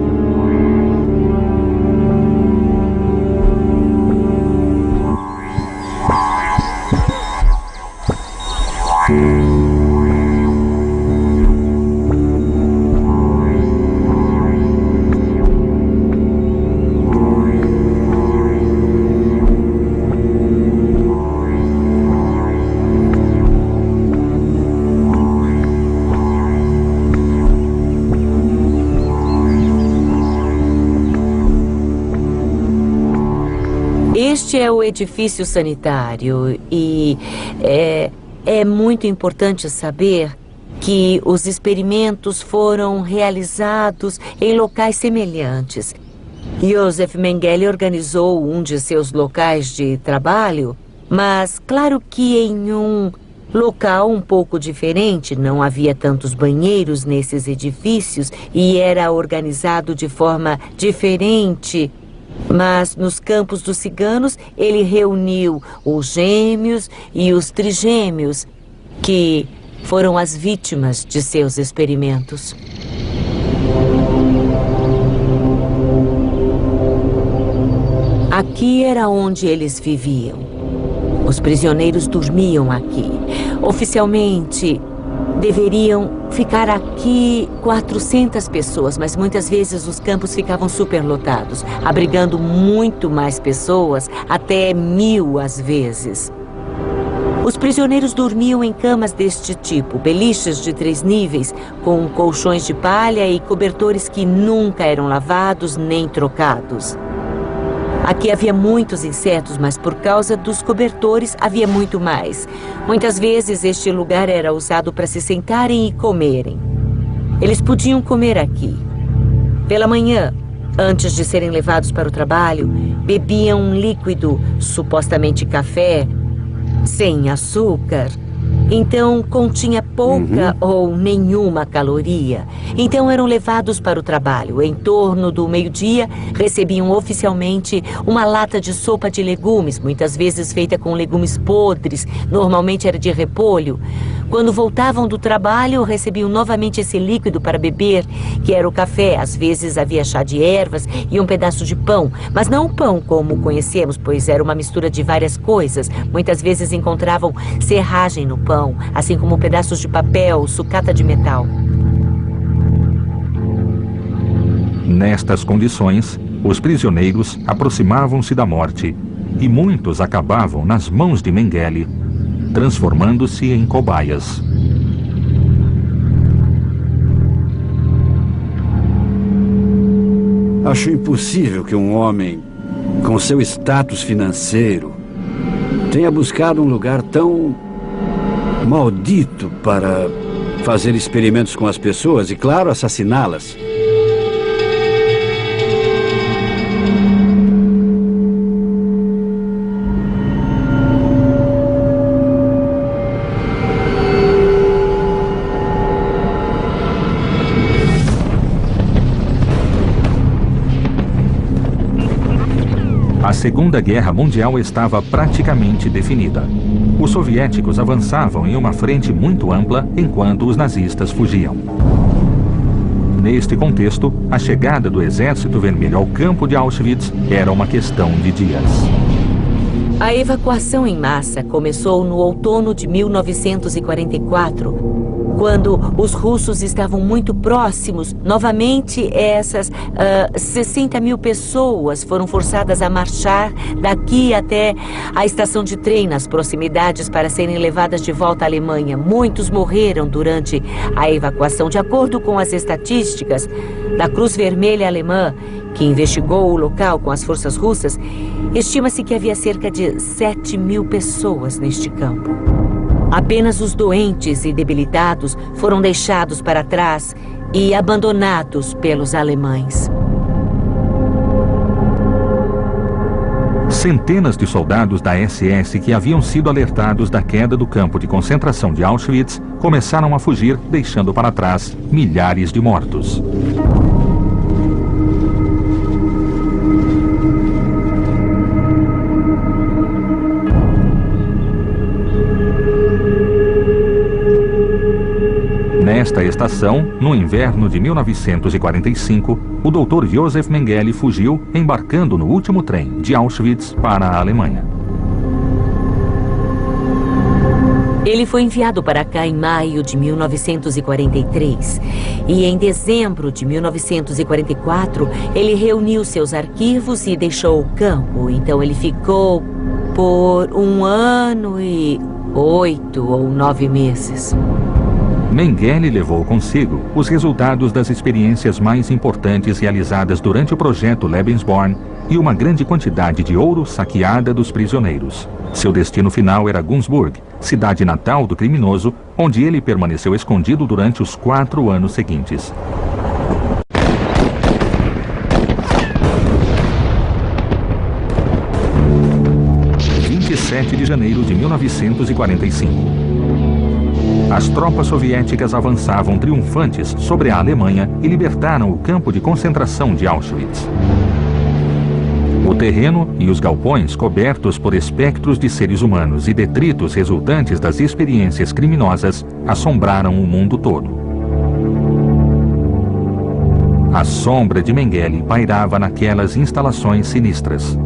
Este é o edifício sanitário e é muito importante saber que os experimentos foram realizados em locais semelhantes. Josef Mengele organizou um de seus locais de trabalho Mas claro que em um local um pouco diferente, não havia tantos banheiros nesses edifícios e era organizado de forma diferente. Mas nos campos dos ciganos, ele reuniu os gêmeos e os trigêmeos, que foram as vítimas de seus experimentos. Aqui era onde eles viviam. Os prisioneiros dormiam aqui. Oficialmente, deveriam ficar aqui 400 pessoas, mas muitas vezes os campos ficavam superlotados, abrigando muito mais pessoas, até 1000 às vezes. Os prisioneiros dormiam em camas deste tipo, beliches de 3 níveis, com colchões de palha e cobertores que nunca eram lavados nem trocados. Aqui havia muitos insetos, mas por causa dos cobertores havia muito mais. Muitas vezes este lugar era usado para se sentarem e comerem. Eles podiam comer aqui. Pela manhã, antes de serem levados para o trabalho, bebiam um líquido, supostamente café, sem açúcar. Então continha pouca ou nenhuma caloria. Então eram levados para o trabalho. Em torno do meio-dia, recebiam oficialmente uma lata de sopa de legumes, muitas vezes feita com legumes podres, normalmente era de repolho. Quando voltavam do trabalho, recebiam novamente esse líquido para beber, que era o café. Às vezes havia chá de ervas e um pedaço de pão, mas não pão como conhecemos, pois era uma mistura de várias coisas. Muitas vezes encontravam serragem no pão, assim como pedaços de papel, sucata de metal. Nestas condições, os prisioneiros aproximavam-se da morte e muitos acabavam nas mãos de Mengele, transformando-se em cobaias. Acho impossível que um homem com seu status financeiro tenha buscado um lugar tão maldito para fazer experimentos com as pessoas e, claro, assassiná-las. A Segunda Guerra Mundial estava praticamente definida. Os soviéticos avançavam em uma frente muito ampla enquanto os nazistas fugiam. Neste contexto, a chegada do Exército Vermelho ao campo de Auschwitz era uma questão de dias. A evacuação em massa começou no outono de 1944, quando os russos estavam muito próximos. Novamente, essas 60 mil pessoas foram forçadas a marchar daqui até a estação de trem nas proximidades para serem levadas de volta à Alemanha. Muitos morreram durante a evacuação. De acordo com as estatísticas da Cruz Vermelha Alemã, que investigou o local com as forças russas, estima-se que havia cerca de 7 mil pessoas neste campo. Apenas os doentes e debilitados foram deixados para trás e abandonados pelos alemães. Centenas de soldados da SS que haviam sido alertados da queda do campo de concentração de Auschwitz começaram a fugir, deixando para trás milhares de mortos. Nesta estação, no inverno de 1945, o Dr. Josef Mengele fugiu, embarcando no último trem de Auschwitz para a Alemanha. Ele foi enviado para cá em maio de 1943 e em dezembro de 1944 ele reuniu seus arquivos e deixou o campo. Então ele ficou por 1 ano e 8 ou 9 meses. Mengele levou consigo os resultados das experiências mais importantes realizadas durante o projeto Lebensborn e uma grande quantidade de ouro saqueada dos prisioneiros. Seu destino final era Günzburg, cidade natal do criminoso, onde ele permaneceu escondido durante os 4 anos seguintes. 27 de janeiro de 1945. As tropas soviéticas avançavam triunfantes sobre a Alemanha e libertaram o campo de concentração de Auschwitz. O terreno e os galpões, cobertos por espectros de seres humanos e detritos resultantes das experiências criminosas, assombraram o mundo todo. A sombra de Mengele pairava naquelas instalações sinistras.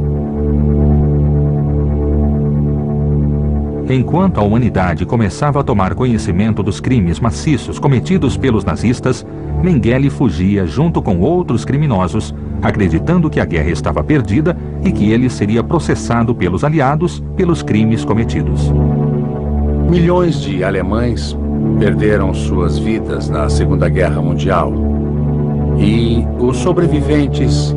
Enquanto a humanidade começava a tomar conhecimento dos crimes maciços cometidos pelos nazistas, Mengele fugia junto com outros criminosos, acreditando que a guerra estava perdida e que ele seria processado pelos aliados pelos crimes cometidos. Milhões de alemães perderam suas vidas na Segunda Guerra Mundial. E os sobreviventes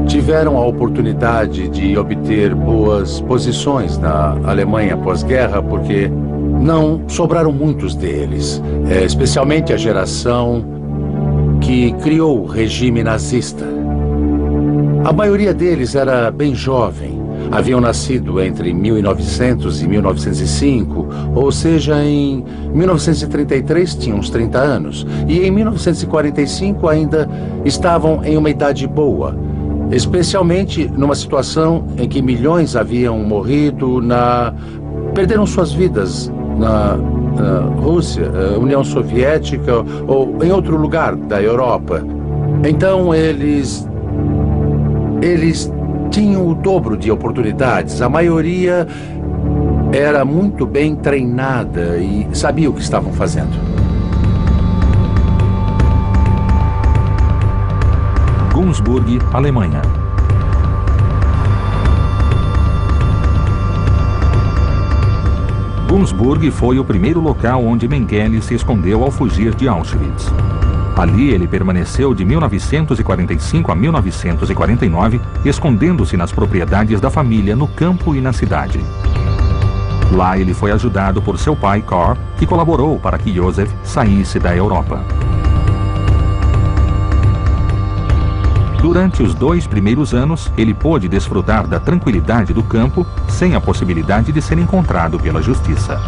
tiveram a oportunidade de obter boas posições na Alemanha pós-guerra, porque não sobraram muitos deles, especialmente a geração que criou o regime nazista. A maioria deles era bem jovem, haviam nascido entre 1900 e 1905, ou seja, em 1933 tinham uns 30 anos, e em 1945 ainda estavam em uma idade boa, especialmente numa situação em que milhões haviam morrido perderam suas vidas na Rússia, União Soviética ou em outro lugar da Europa. Então eles tinham o dobro de oportunidades. A maioria era muito bem treinada e sabia o que estavam fazendo. Günzburg, Alemanha. Günzburg foi o primeiro local onde Mengele se escondeu ao fugir de Auschwitz. Ali ele permaneceu de 1945 a 1949, escondendo-se nas propriedades da família no campo e na cidade. Lá ele foi ajudado por seu pai, Karl, que colaborou para que Josef saísse da Europa. Durante os 2 primeiros anos, ele pôde desfrutar da tranquilidade do campo sem a possibilidade de ser encontrado pela justiça.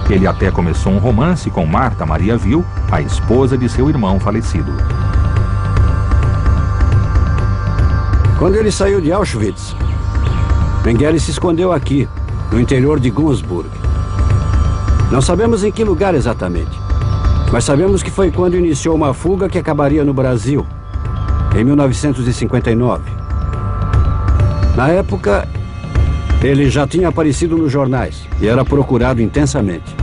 Ele até começou um romance com Marta Maria Will, a esposa de seu irmão falecido. Quando ele saiu de Auschwitz, Mengele se escondeu aqui, no interior de Günzburg. Não sabemos em que lugar exatamente, mas sabemos que foi quando iniciou uma fuga que acabaria no Brasil, em 1959. Na época, ele já tinha aparecido nos jornais e era procurado intensamente.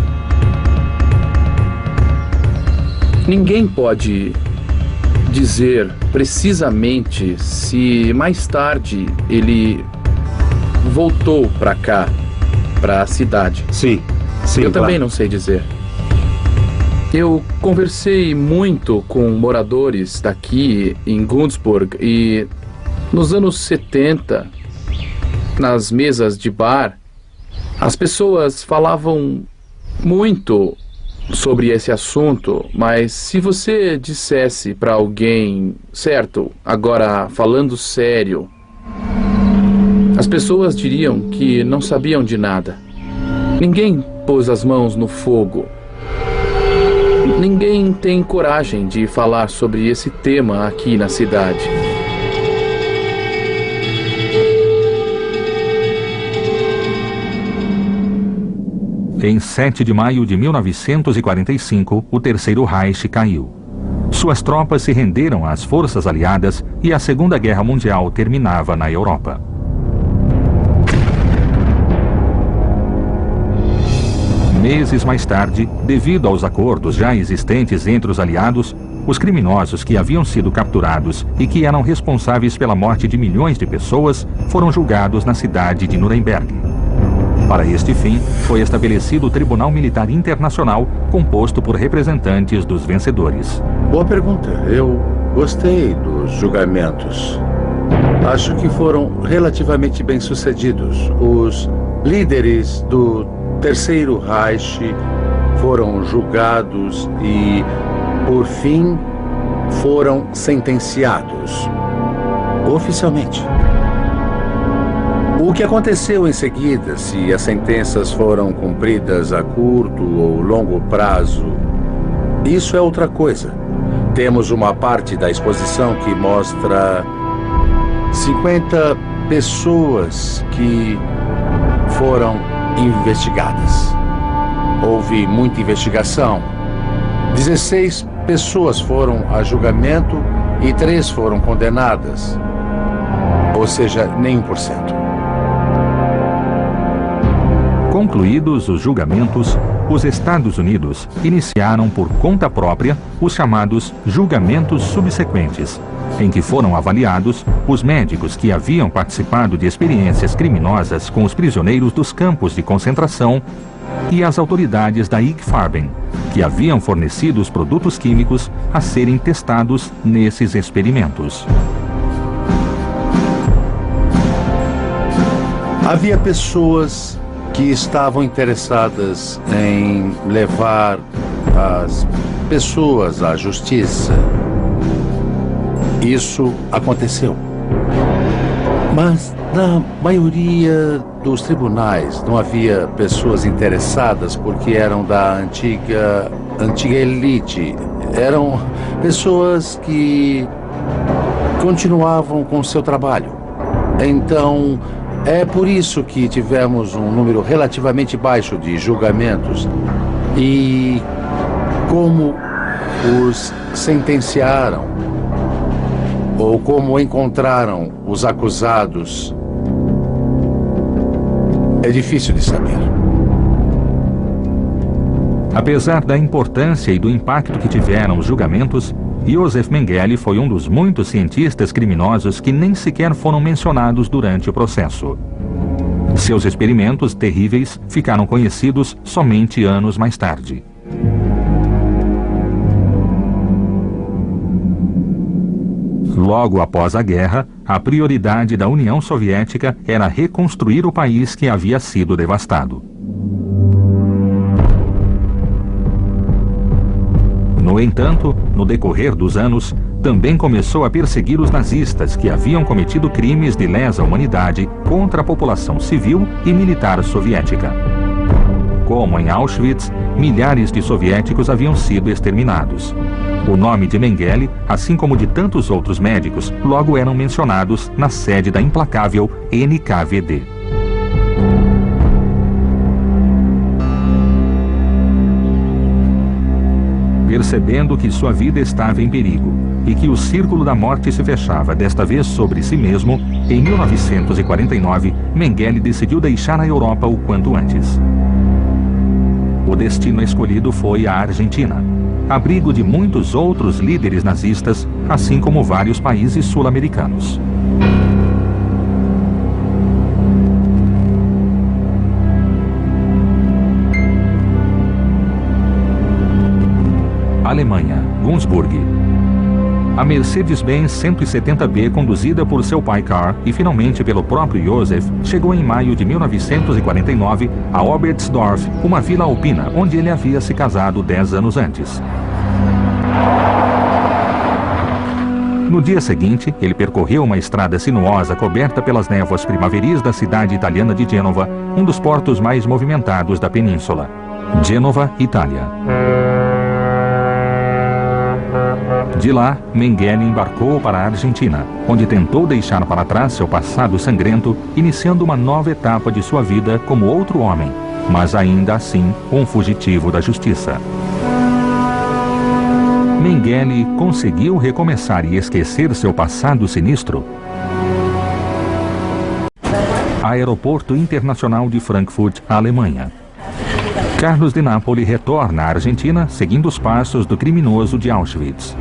Ninguém pode dizer precisamente se mais tarde ele voltou para cá, para a cidade. Sim, Eu também claro. não sei dizer. Eu conversei muito com moradores daqui em Günzburg e nos anos 70, nas mesas de bar, as pessoas falavam muito sobre esse assunto, mas se você dissesse para alguém, certo, agora falando sério, as pessoas diriam que não sabiam de nada. Ninguém pôs as mãos no fogo. Ninguém tem coragem de falar sobre esse tema aqui na cidade. Em 7 de maio de 1945, o Terceiro Reich caiu. Suas tropas se renderam às forças aliadas e a Segunda Guerra Mundial terminava na Europa. Meses mais tarde, devido aos acordos já existentes entre os aliados, os criminosos que haviam sido capturados e que eram responsáveis pela morte de milhões de pessoas foram julgados na cidade de Nuremberg. Para este fim, foi estabelecido o Tribunal Militar Internacional, composto por representantes dos vencedores. Boa pergunta. Eu gostei dos julgamentos. Acho que foram relativamente bem-sucedidos. Os líderes do Terceiro Reich foram julgados e, por fim, foram sentenciados oficialmente. O O que aconteceu em seguida, se as sentenças foram cumpridas a curto ou longo prazo, isso é outra coisa. Temos uma parte da exposição que mostra 50 pessoas que foram investigadas. Houve muita investigação. 16 pessoas foram a julgamento e 3 foram condenadas. Ou seja, nem 1%. Concluídos os julgamentos, os Estados Unidos iniciaram por conta própria os chamados julgamentos subsequentes, em que foram avaliados os médicos que haviam participado de experiências criminosas com os prisioneiros dos campos de concentração e as autoridades da IG Farben, que haviam fornecido os produtos químicos a serem testados nesses experimentos. Havia pessoas que estavam interessadas em levar as pessoas à justiça. Isso aconteceu. Mas na maioria dos tribunais não havia pessoas interessadas porque eram da antiga elite. Eram pessoas que continuavam com seu trabalho. Então, é por isso que tivemos um número relativamente baixo de julgamentos. E como os sentenciaram, ou como encontraram os acusados, é difícil de saber. Apesar da importância e do impacto que tiveram os julgamentos, Josef Mengele foi um dos muitos cientistas criminosos que nem sequer foram mencionados durante o processo. Seus experimentos terríveis ficaram conhecidos somente anos mais tarde. Logo após a guerra, a prioridade da União Soviética era reconstruir o país que havia sido devastado. No entanto, no decorrer dos anos, também começou a perseguir os nazistas que haviam cometido crimes de lesa humanidade contra a população civil e militar soviética. Como em Auschwitz, milhares de soviéticos haviam sido exterminados. O nome de Mengele, assim como de tantos outros médicos, logo eram mencionados na sede da implacável NKVD. Percebendo que sua vida estava em perigo e que o círculo da morte se fechava desta vez sobre si mesmo, em 1949, Mengele decidiu deixar a Europa o quanto antes. O destino escolhido foi a Argentina, abrigo de muitos outros líderes nazistas, assim como vários países sul-americanos. Alemanha, Günzburg. A Mercedes-Benz 170B, conduzida por seu pai Karl e finalmente pelo próprio Josef, chegou em maio de 1949 a Oberstdorf, uma vila alpina onde ele havia se casado 10 anos antes. No dia seguinte, ele percorreu uma estrada sinuosa coberta pelas névoas primaveris da cidade italiana de Gênova, um dos portos mais movimentados da península. Gênova, Itália. De lá, Mengele embarcou para a Argentina, onde tentou deixar para trás seu passado sangrento, iniciando uma nova etapa de sua vida como outro homem, mas ainda assim um fugitivo da justiça. Mengele conseguiu recomeçar e esquecer seu passado sinistro? Aeroporto Internacional de Frankfurt, Alemanha. Carlos de Nápoles retorna à Argentina seguindo os passos do criminoso de Auschwitz.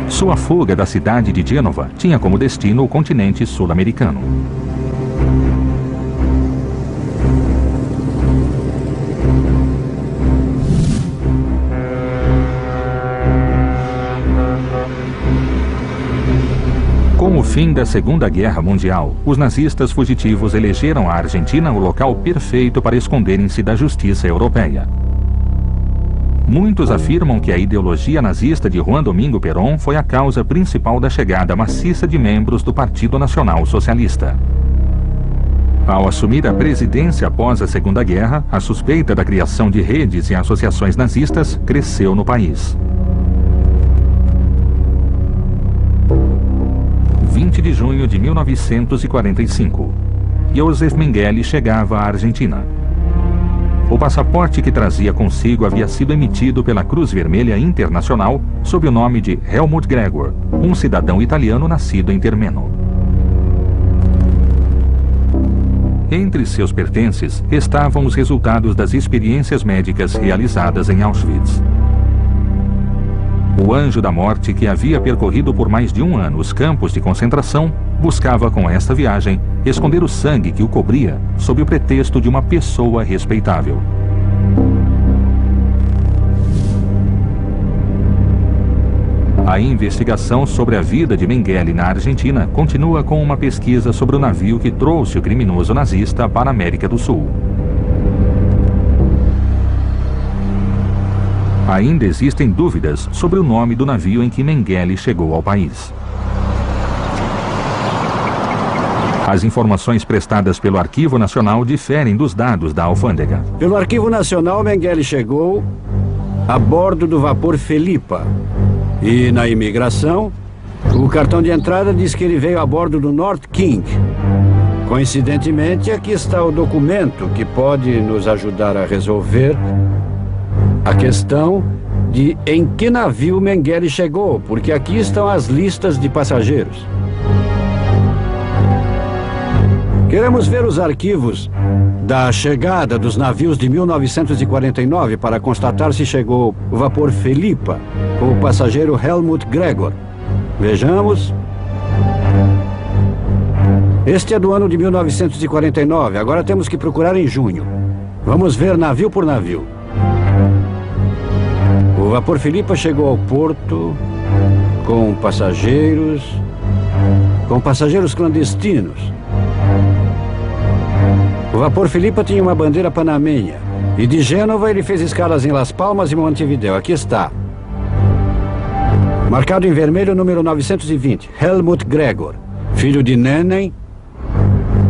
Sua fuga da cidade de Gênova tinha como destino o continente sul-americano. Com o fim da Segunda Guerra Mundial, os nazistas fugitivos elegeram a Argentina o local perfeito para esconderem-se da justiça europeia. Muitos afirmam que a ideologia nazista de Juan Domingo Perón foi a causa principal da chegada maciça de membros do Partido Nacional Socialista. Ao assumir a presidência após a Segunda Guerra, a suspeita da criação de redes e associações nazistas cresceu no país. 20 de junho de 1945. Josef Mengele chegava à Argentina. O passaporte que trazia consigo havia sido emitido pela Cruz Vermelha Internacional sob o nome de Helmut Gregor, um cidadão italiano nascido em Termeno. Entre seus pertences estavam os resultados das experiências médicas realizadas em Auschwitz. O anjo da morte, que havia percorrido por mais de um ano os campos de concentração, buscava com esta viagem esconder o sangue que o cobria sob o pretexto de uma pessoa respeitável. A investigação sobre a vida de Mengele na Argentina continua com uma pesquisa sobre o navio que trouxe o criminoso nazista para a América do Sul. Ainda existem dúvidas sobre o nome do navio em que Mengele chegou ao país. As informações prestadas pelo Arquivo Nacional diferem dos dados da alfândega. Pelo Arquivo Nacional, Mengele chegou a bordo do vapor Felipa. E na imigração, o cartão de entrada diz que ele veio a bordo do North King. Coincidentemente, aqui está o documento que pode nos ajudar a resolver a questão de em que navio Mengele chegou, porque aqui estão as listas de passageiros. Queremos ver os arquivos da chegada dos navios de 1949 para constatar se chegou o vapor Felipa ou o passageiro Helmut Gregor. Vejamos. Este é do ano de 1949. Agora temos que procurar em junho. Vamos ver navio por navio. O vapor Felipa chegou ao porto com passageiros clandestinos. O vapor Felipa tinha uma bandeira panamenha. E de Gênova ele fez escalas em Las Palmas e Montevideo. Aqui está. Marcado em vermelho, número 920. Helmut Gregor. Filho de Nennen.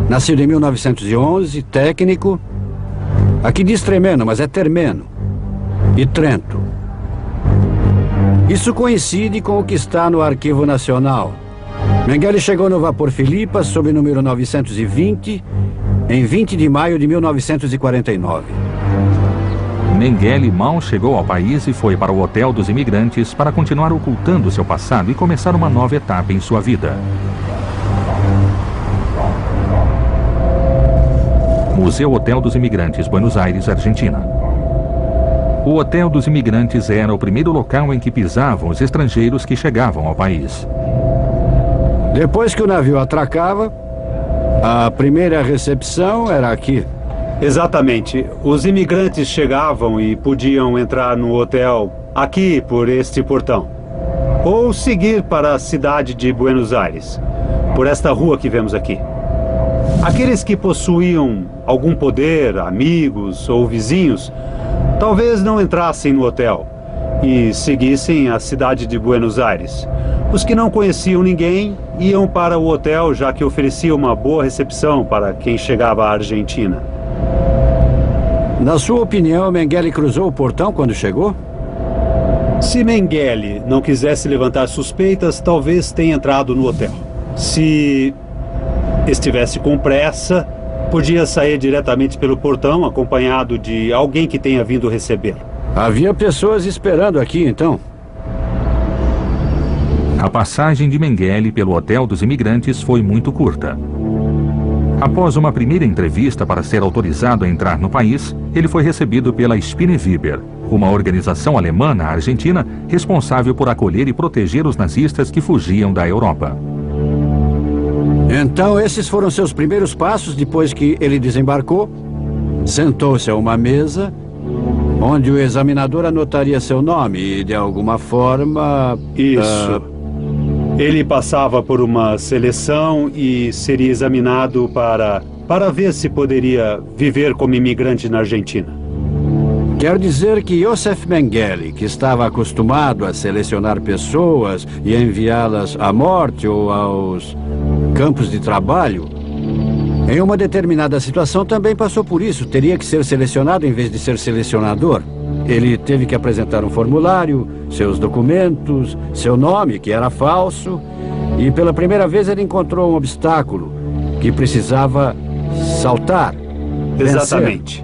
Nascido em 1911. Técnico. Aqui diz Tremeno, mas é Termeno. E Trento. Isso coincide com o que está no Arquivo Nacional. Mengele chegou no vapor Felipa, sob o número 920, em 20 de maio de 1949. Mengele mal chegou ao país e foi para o Hotel dos Imigrantes para continuar ocultando seu passado e começar uma nova etapa em sua vida. Museu Hotel dos Imigrantes, Buenos Aires, Argentina. O Hotel dos Imigrantes era o primeiro local em que pisavam os estrangeiros que chegavam ao país. Depois que o navio atracava, a primeira recepção era aqui. Exatamente. Os imigrantes chegavam e podiam entrar no hotel aqui por este portão. Ou seguir para a cidade de Buenos Aires, por esta rua que vemos aqui. Aqueles que possuíam algum poder, amigos ou vizinhos, talvez não entrassem no hotel e seguissem a cidade de Buenos Aires. Os que não conheciam ninguém iam para o hotel, já que oferecia uma boa recepção para quem chegava à Argentina. Na sua opinião, Mengele cruzou o portão quando chegou? Se Mengele não quisesse levantar suspeitas, talvez tenha entrado no hotel. Se estivesse com pressa, podia sair diretamente pelo portão, acompanhado de alguém que tenha vindo recebê-lo. Havia pessoas esperando aqui, então? A passagem de Mengele pelo Hotel dos Imigrantes foi muito curta. Após uma primeira entrevista para ser autorizado a entrar no país, ele foi recebido pela Spineweber, uma organização alemã na Argentina responsável por acolher e proteger os nazistas que fugiam da Europa. Então, esses foram seus primeiros passos depois que ele desembarcou? Sentou-se a uma mesa, onde o examinador anotaria seu nome e, de alguma forma... Isso. Ele passava por uma seleção e seria examinado para ver se poderia viver como imigrante na Argentina. Quer dizer que Josef Mengele, que estava acostumado a selecionar pessoas e enviá-las à morte ou aos campos de trabalho, Em uma determinada situação também passou por isso. Teria que ser selecionado em vez de ser selecionador. Ele teve que apresentar um formulário, seus documentos, seu nome, que era falso. E pela primeira vez ele encontrou um obstáculo que precisava saltar. Exatamente.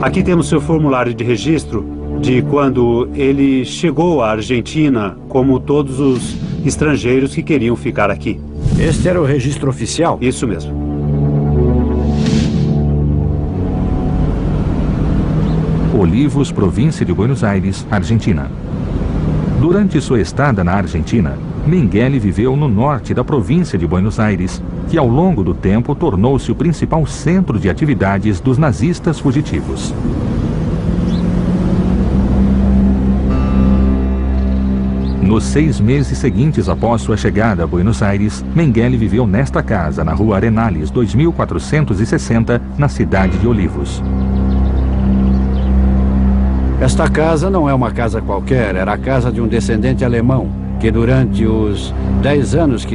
Aqui temos seu formulário de registro de quando ele chegou à Argentina, como todos os estrangeiros que queriam ficar aqui. Este era o registro oficial? Isso mesmo. Olivos, província de Buenos Aires, Argentina. Durante sua estada na Argentina, Mengele viveu no norte da província de Buenos Aires, que ao longo do tempo tornou-se o principal centro de atividades dos nazistas fugitivos. Nos 6 meses seguintes após sua chegada a Buenos Aires, Mengele viveu nesta casa, na rua Arenales 2460, na cidade de Olivos. Esta casa não é uma casa qualquer, era a casa de um descendente alemão, que durante os 10 anos que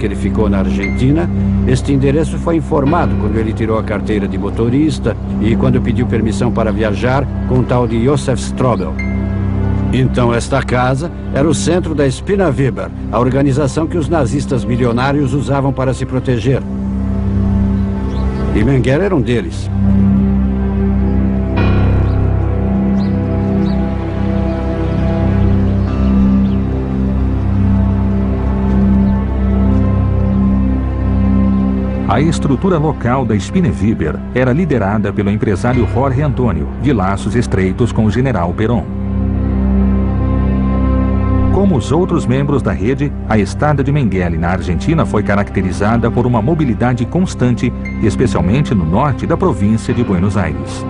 ele ficou na Argentina, este endereço foi informado quando ele tirou a carteira de motorista e quando pediu permissão para viajar com o tal de Josef Strobel. Então esta casa era o centro da Spinnaviber, a organização que os nazistas milionários usavam para se proteger. E Mengele era um deles. A estrutura local da Spinnaviber era liderada pelo empresário Jorge Antônio, de laços estreitos com o general Perón. Como os outros membros da rede, a estada de Mengele na Argentina foi caracterizada por uma mobilidade constante, especialmente no norte da província de Buenos Aires.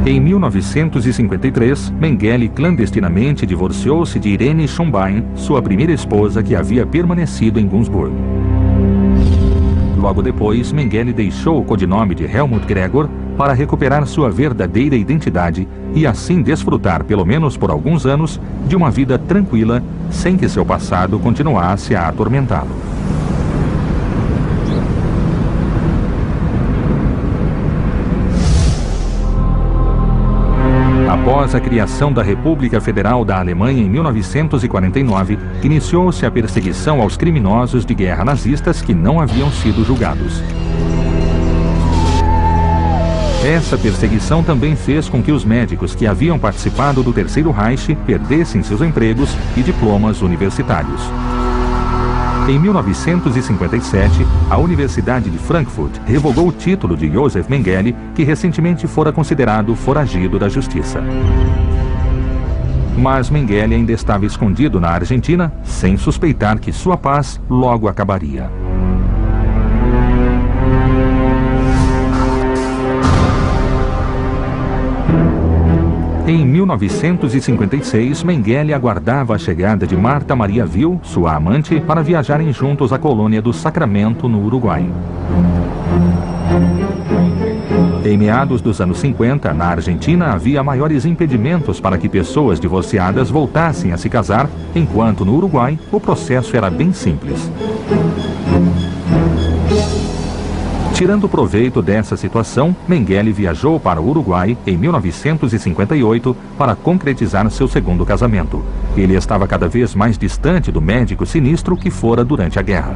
Em 1953, Mengele clandestinamente divorciou-se de Irene Schumbein, sua primeira esposa que havia permanecido em Günzburg. Logo depois, Mengele deixou o codinome de Helmut Gregor para recuperar sua verdadeira identidade e assim desfrutar, pelo menos por alguns anos, de uma vida tranquila, sem que seu passado continuasse a atormentá-lo. Após a criação da República Federal da Alemanha em 1949, iniciou-se a perseguição aos criminosos de guerra nazistas que não haviam sido julgados. Essa perseguição também fez com que os médicos que haviam participado do Terceiro Reich perdessem seus empregos e diplomas universitários. Em 1957, a Universidade de Frankfurt revogou o título de Josef Mengele, que recentemente fora considerado foragido da justiça. Mas Mengele ainda estava escondido na Argentina, sem suspeitar que sua paz logo acabaria. Em 1956, Mengele aguardava a chegada de Marta Maria Vil, sua amante, para viajarem juntos à colônia do Sacramento, no Uruguai. Em meados dos anos 50, na Argentina, havia maiores impedimentos para que pessoas divorciadas voltassem a se casar, enquanto no Uruguai o processo era bem simples. Tirando proveito dessa situação, Mengele viajou para o Uruguai em 1958 para concretizar seu segundo casamento. Ele estava cada vez mais distante do médico sinistro que fora durante a guerra.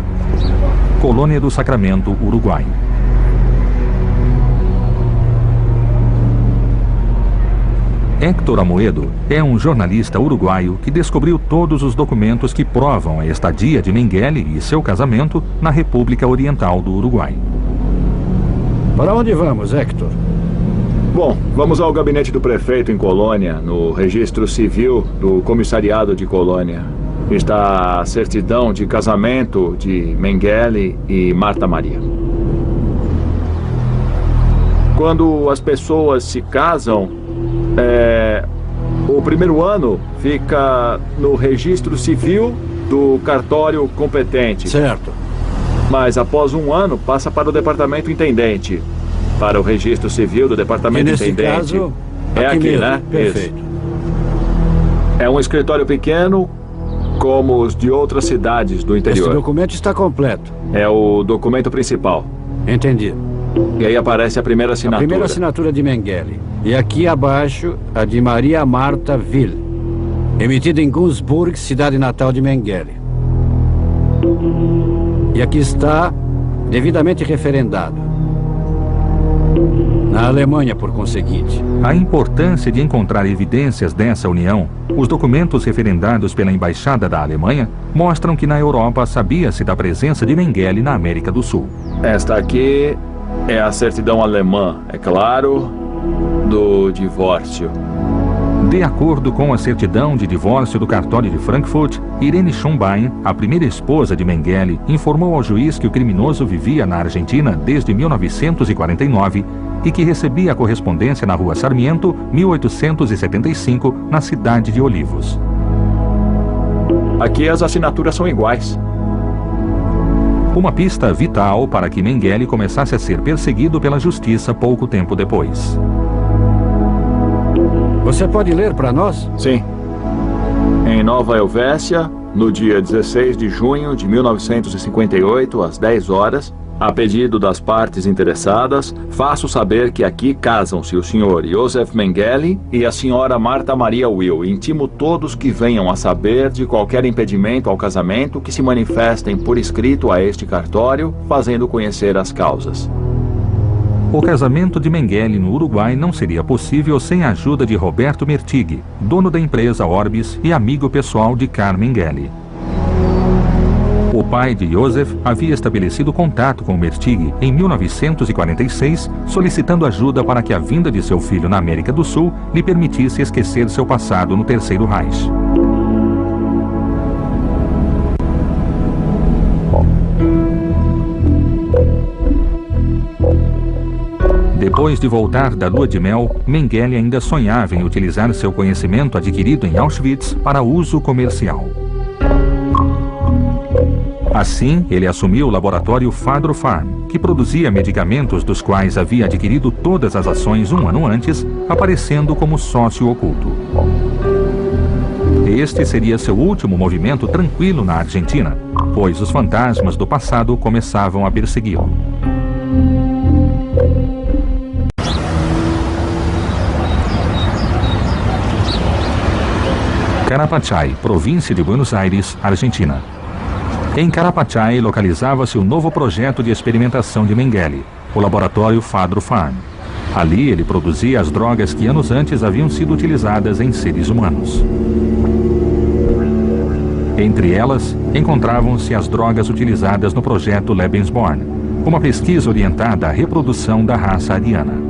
Colônia do Sacramento, Uruguai. Héctor Amoedo é um jornalista uruguaio que descobriu todos os documentos que provam a estadia de Mengele e seu casamento na República Oriental do Uruguai. Para onde vamos, Héctor? Bom, vamos ao gabinete do prefeito em Colônia, no registro civil do comissariado de Colônia. Está a certidão de casamento de Mengele e Marta Maria. Quando as pessoas se casam, o primeiro ano fica no registro civil do cartório competente. Certo. Mas após um ano passa para o departamento intendente, para o registro civil do departamento intendente. Caso, é aqui, mesmo, né? Perfeito. Isso. É um escritório pequeno como os de outras cidades do interior. Esse documento está completo. É o documento principal. Entendi. E aí aparece a primeira A assinatura. primeira assinatura de Mengele. E aqui abaixo, a de Maria Marta Ville, emitida em Günzburg, cidade natal de Mengele. E aqui está, devidamente referendado. Na Alemanha, por conseguinte. A importância de encontrar evidências dessa união, os documentos referendados pela Embaixada da Alemanha mostram que na Europa sabia-se da presença de Mengele na América do Sul. Esta aqui é a certidão alemã, é claro, do divórcio. De acordo com a certidão de divórcio do cartório de Frankfurt, Irene Schumbein, a primeira esposa de Mengele, informou ao juiz que o criminoso vivia na Argentina desde 1949 e que recebia a correspondência na Rua Sarmiento, 1875, na cidade de Olivos. Aqui as assinaturas são iguais. Uma pista vital para que Mengele começasse a ser perseguido pela justiça pouco tempo depois. Você pode ler para nós? Sim. Em Nova Helvécia, no dia 16 de junho de 1958, às 10 horas, a pedido das partes interessadas, faço saber que aqui casam-se o senhor Josef Mengele e a senhora Marta Maria Will. Intimo todos que venham a saber de qualquer impedimento ao casamento que se manifestem por escrito a este cartório, fazendo conhecer as causas. O casamento de Mengele no Uruguai não seria possível sem a ajuda de Roberto Mertig, dono da empresa Orbis e amigo pessoal de Carl Mengele. O pai de Josef havia estabelecido contato com Mertig em 1946, solicitando ajuda para que a vinda de seu filho na América do Sul lhe permitisse esquecer seu passado no Terceiro Reich. Depois de voltar da lua de mel, Mengele ainda sonhava em utilizar seu conhecimento adquirido em Auschwitz para uso comercial. Assim, ele assumiu o laboratório Fadro Farm, que produzia medicamentos dos quais havia adquirido todas as ações um ano antes, aparecendo como sócio oculto. Este seria seu último movimento tranquilo na Argentina, pois os fantasmas do passado começavam a persegui-lo. Carapachay, província de Buenos Aires, Argentina. Em Carapachay localizava-se o novo projeto de experimentação de Mengele, o laboratório Fadro Farm. Ali ele produzia as drogas que anos antes haviam sido utilizadas em seres humanos. Entre elas, encontravam-se as drogas utilizadas no projeto Lebensborn, uma pesquisa orientada à reprodução da raça ariana.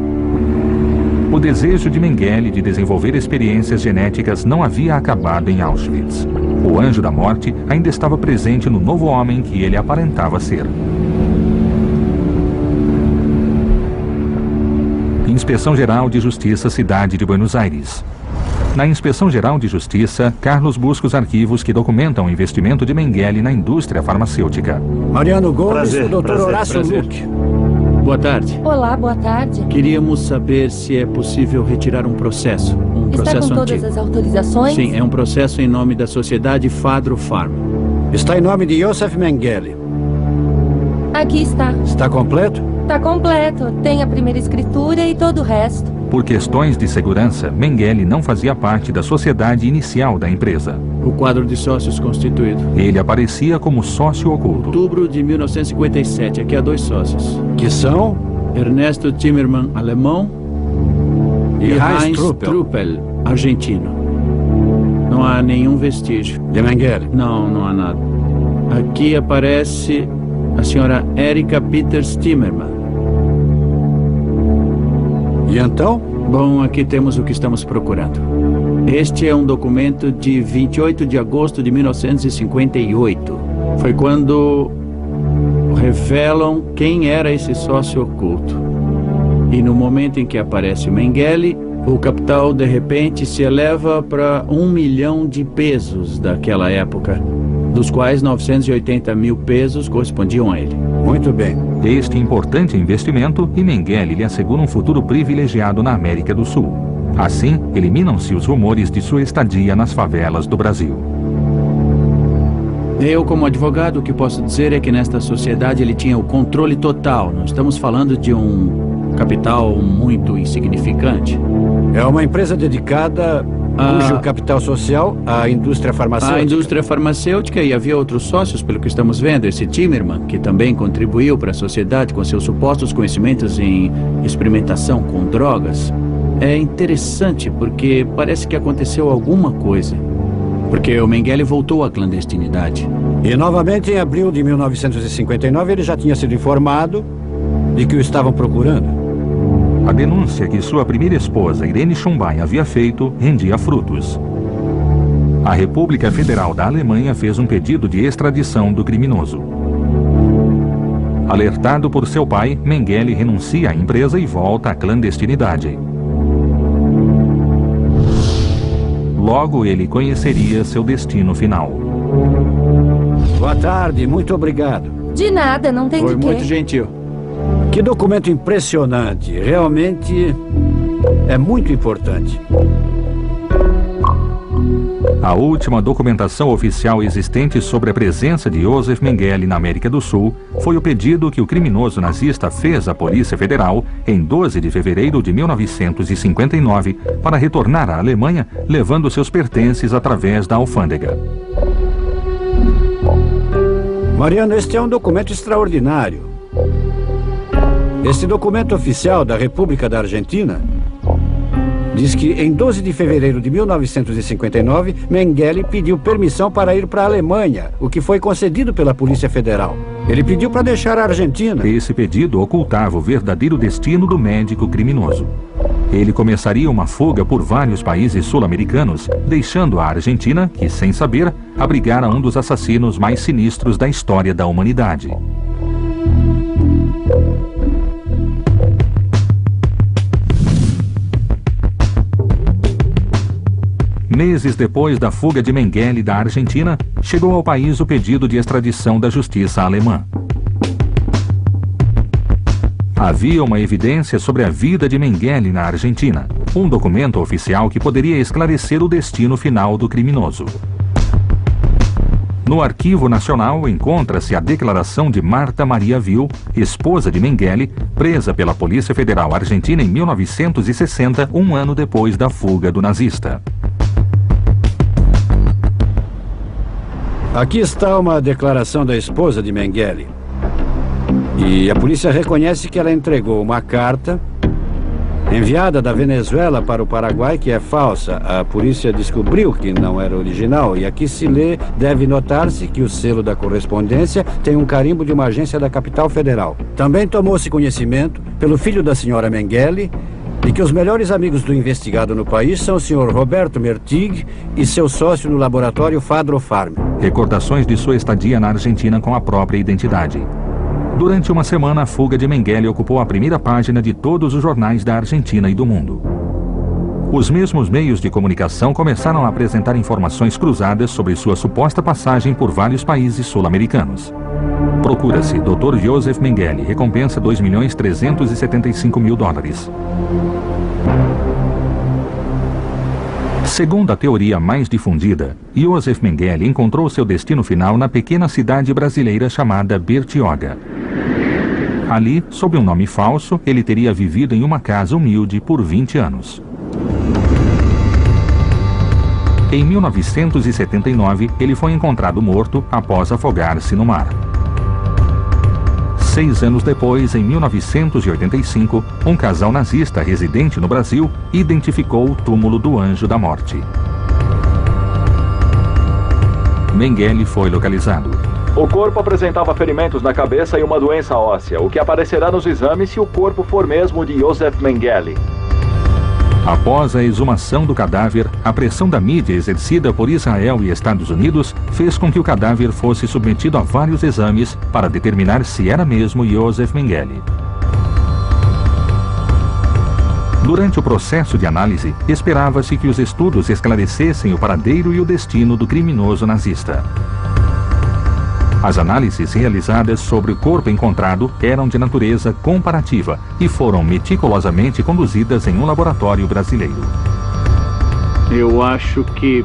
O desejo de Mengele de desenvolver experiências genéticas não havia acabado em Auschwitz. O anjo da morte ainda estava presente no novo homem que ele aparentava ser. Inspeção Geral de Justiça, Cidade de Buenos Aires. Na Inspeção Geral de Justiça, Carlos busca os arquivos que documentam o investimento de Mengele na indústria farmacêutica. Mariano Gomes, Prazer, Dr. prazer, Horácio prazer. Luque. Boa tarde. Olá, boa tarde. Queríamos saber se é possível retirar um processo. Um Está processo com todas antigo. as autorizações? Sim, é um processo em nome da sociedade Fadro Farm. Está em nome de Josef Mengele. Aqui está. Está completo? Está completo. Tem a primeira escritura e todo o resto. Por questões de segurança, Mengele não fazia parte da sociedade inicial da empresa. O quadro de sócios constituído. Ele aparecia como sócio oculto. Outubro de 1957. Aqui há 2 sócios. Que são? Ernesto Timmermann, alemão, e Heinz Truppel, argentino. Não há nenhum vestígio. De Mengele. Não há nada. Aqui aparece a senhora Erika Peters Timmermann. E então? Bom, aqui temos o que estamos procurando. Este é um documento de 28 de agosto de 1958. Foi quando revelam quem era esse sócio oculto. E no momento em que aparece o Mengele, o capital de repente se eleva para 1 milhão de pesos daquela época, dos quais 980 mil pesos correspondiam a ele. Muito bem. Este importante investimento e Mengele lhe assegura um futuro privilegiado na América do Sul. Assim, eliminam-se os rumores de sua estadia nas favelas do Brasil. Eu, como advogado, o que posso dizer é que nesta sociedade ele tinha o controle total. Não estamos falando de um capital muito insignificante. É uma empresa dedicada cujo capital social à indústria farmacêutica. A indústria farmacêutica, e havia outros sócios, pelo que estamos vendo. Esse Timmerman, que também contribuiu para a sociedade com seus supostos conhecimentos em experimentação com drogas. É interessante porque parece que aconteceu alguma coisa. Porque o Mengele voltou à clandestinidade. E novamente, em abril de 1959, ele já tinha sido informado de que o estavam procurando. A denúncia que sua primeira esposa, Irene Schumbein, havia feito rendia frutos. A República Federal da Alemanha fez um pedido de extradição do criminoso. Alertado por seu pai, Mengele renuncia à empresa e volta à clandestinidade. Logo, ele conheceria seu destino final. Boa tarde, muito obrigado. De nada, não tem de quê. Foi muito gentil. Que documento impressionante. Realmente é muito importante. A última documentação oficial existente sobre a presença de Josef Mengele na América do Sul foi o pedido que o criminoso nazista fez à Polícia Federal em 12 de fevereiro de 1959 para retornar à Alemanha, levando seus pertences através da alfândega. Mariano, este é um documento extraordinário. Este documento oficial da República da Argentina diz que em 12 de fevereiro de 1959, Mengele pediu permissão para ir para a Alemanha, o que foi concedido pela Polícia Federal. Ele pediu para deixar a Argentina. Esse pedido ocultava o verdadeiro destino do médico criminoso. Ele começaria uma fuga por vários países sul-americanos, deixando a Argentina, que, sem saber, abrigara um dos assassinos mais sinistros da história da humanidade. Meses depois da fuga de Mengele da Argentina, chegou ao país o pedido de extradição da justiça alemã. Havia uma evidência sobre a vida de Mengele na Argentina, um documento oficial que poderia esclarecer o destino final do criminoso. No Arquivo Nacional encontra-se a declaração de Marta Maria Vil, esposa de Mengele, presa pela Polícia Federal Argentina em 1960, um ano depois da fuga do nazista. Aqui está uma declaração da esposa de Mengele. E a polícia reconhece que ela entregou uma carta enviada da Venezuela para o Paraguai, que é falsa. A polícia descobriu que não era original. E aqui se lê: deve notar-se que o selo da correspondência tem um carimbo de uma agência da capital federal. Também tomou-se conhecimento, pelo filho da senhora Mengele, de que os melhores amigos do investigado no país são o senhor Roberto Mertig e seu sócio no laboratório Fadrofarm. Recordações de sua estadia na Argentina com a própria identidade. Durante uma semana, a fuga de Mengele ocupou a primeira página de todos os jornais da Argentina e do mundo. Os mesmos meios de comunicação começaram a apresentar informações cruzadas sobre sua suposta passagem por vários países sul-americanos. Procura-se Dr. Josef Mengele, recompensa $2.375.000. Segundo a teoria mais difundida, Josef Mengele encontrou seu destino final na pequena cidade brasileira chamada Bertioga. Ali, sob um nome falso, ele teria vivido em uma casa humilde por 20 anos. Em 1979, ele foi encontrado morto após afogar-se no mar. 6 anos depois, em 1985, um casal nazista residente no Brasil identificou o túmulo do Anjo da Morte. Mengele foi localizado. O corpo apresentava ferimentos na cabeça e uma doença óssea, o que aparecerá nos exames se o corpo for mesmo de Josef Mengele. Após a exumação do cadáver, a pressão da mídia exercida por Israel e Estados Unidos fez com que o cadáver fosse submetido a vários exames para determinar se era mesmo Josef Mengele. Durante o processo de análise, esperava-se que os estudos esclarecessem o paradeiro e o destino do criminoso nazista. As análises realizadas sobre o corpo encontrado eram de natureza comparativa e foram meticulosamente conduzidas em um laboratório brasileiro. Eu acho que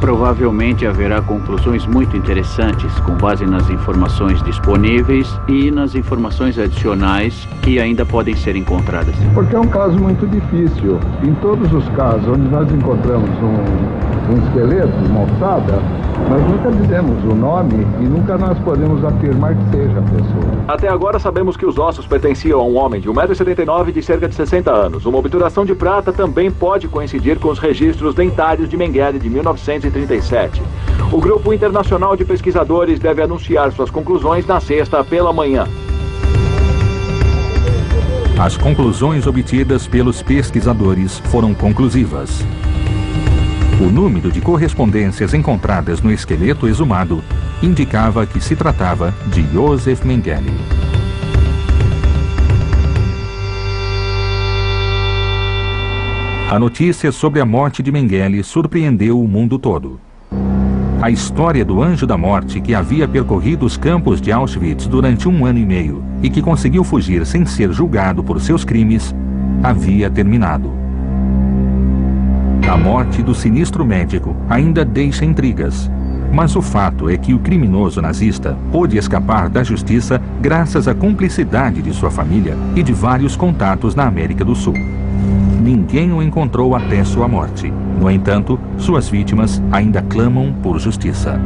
Provavelmente haverá conclusões muito interessantes com base nas informações disponíveis e nas informações adicionais que ainda podem ser encontradas. Porque é um caso muito difícil. Em todos os casos onde nós encontramos um esqueleto, uma ossada, nós nunca dizemos o nome e nunca nós podemos afirmar que seja a pessoa. Até agora sabemos que os ossos pertenciam a um homem de 1,79 m e de cerca de 60 anos. Uma obturação de prata também pode coincidir com os registros dentários de Mengele de 1937. O Grupo Internacional de Pesquisadores deve anunciar suas conclusões na sexta pela manhã. As conclusões obtidas pelos pesquisadores foram conclusivas. O número de correspondências encontradas no esqueleto exumado indicava que se tratava de Joseph Mengele. A notícia sobre a morte de Mengele surpreendeu o mundo todo. A história do anjo da morte que havia percorrido os campos de Auschwitz durante 1 ano e meio e que conseguiu fugir sem ser julgado por seus crimes havia terminado. A morte do sinistro médico ainda deixa intrigas, mas o fato é que o criminoso nazista pôde escapar da justiça graças à cumplicidade de sua família e de vários contatos na América do Sul. Ninguém o encontrou até sua morte. No entanto, suas vítimas ainda clamam por justiça.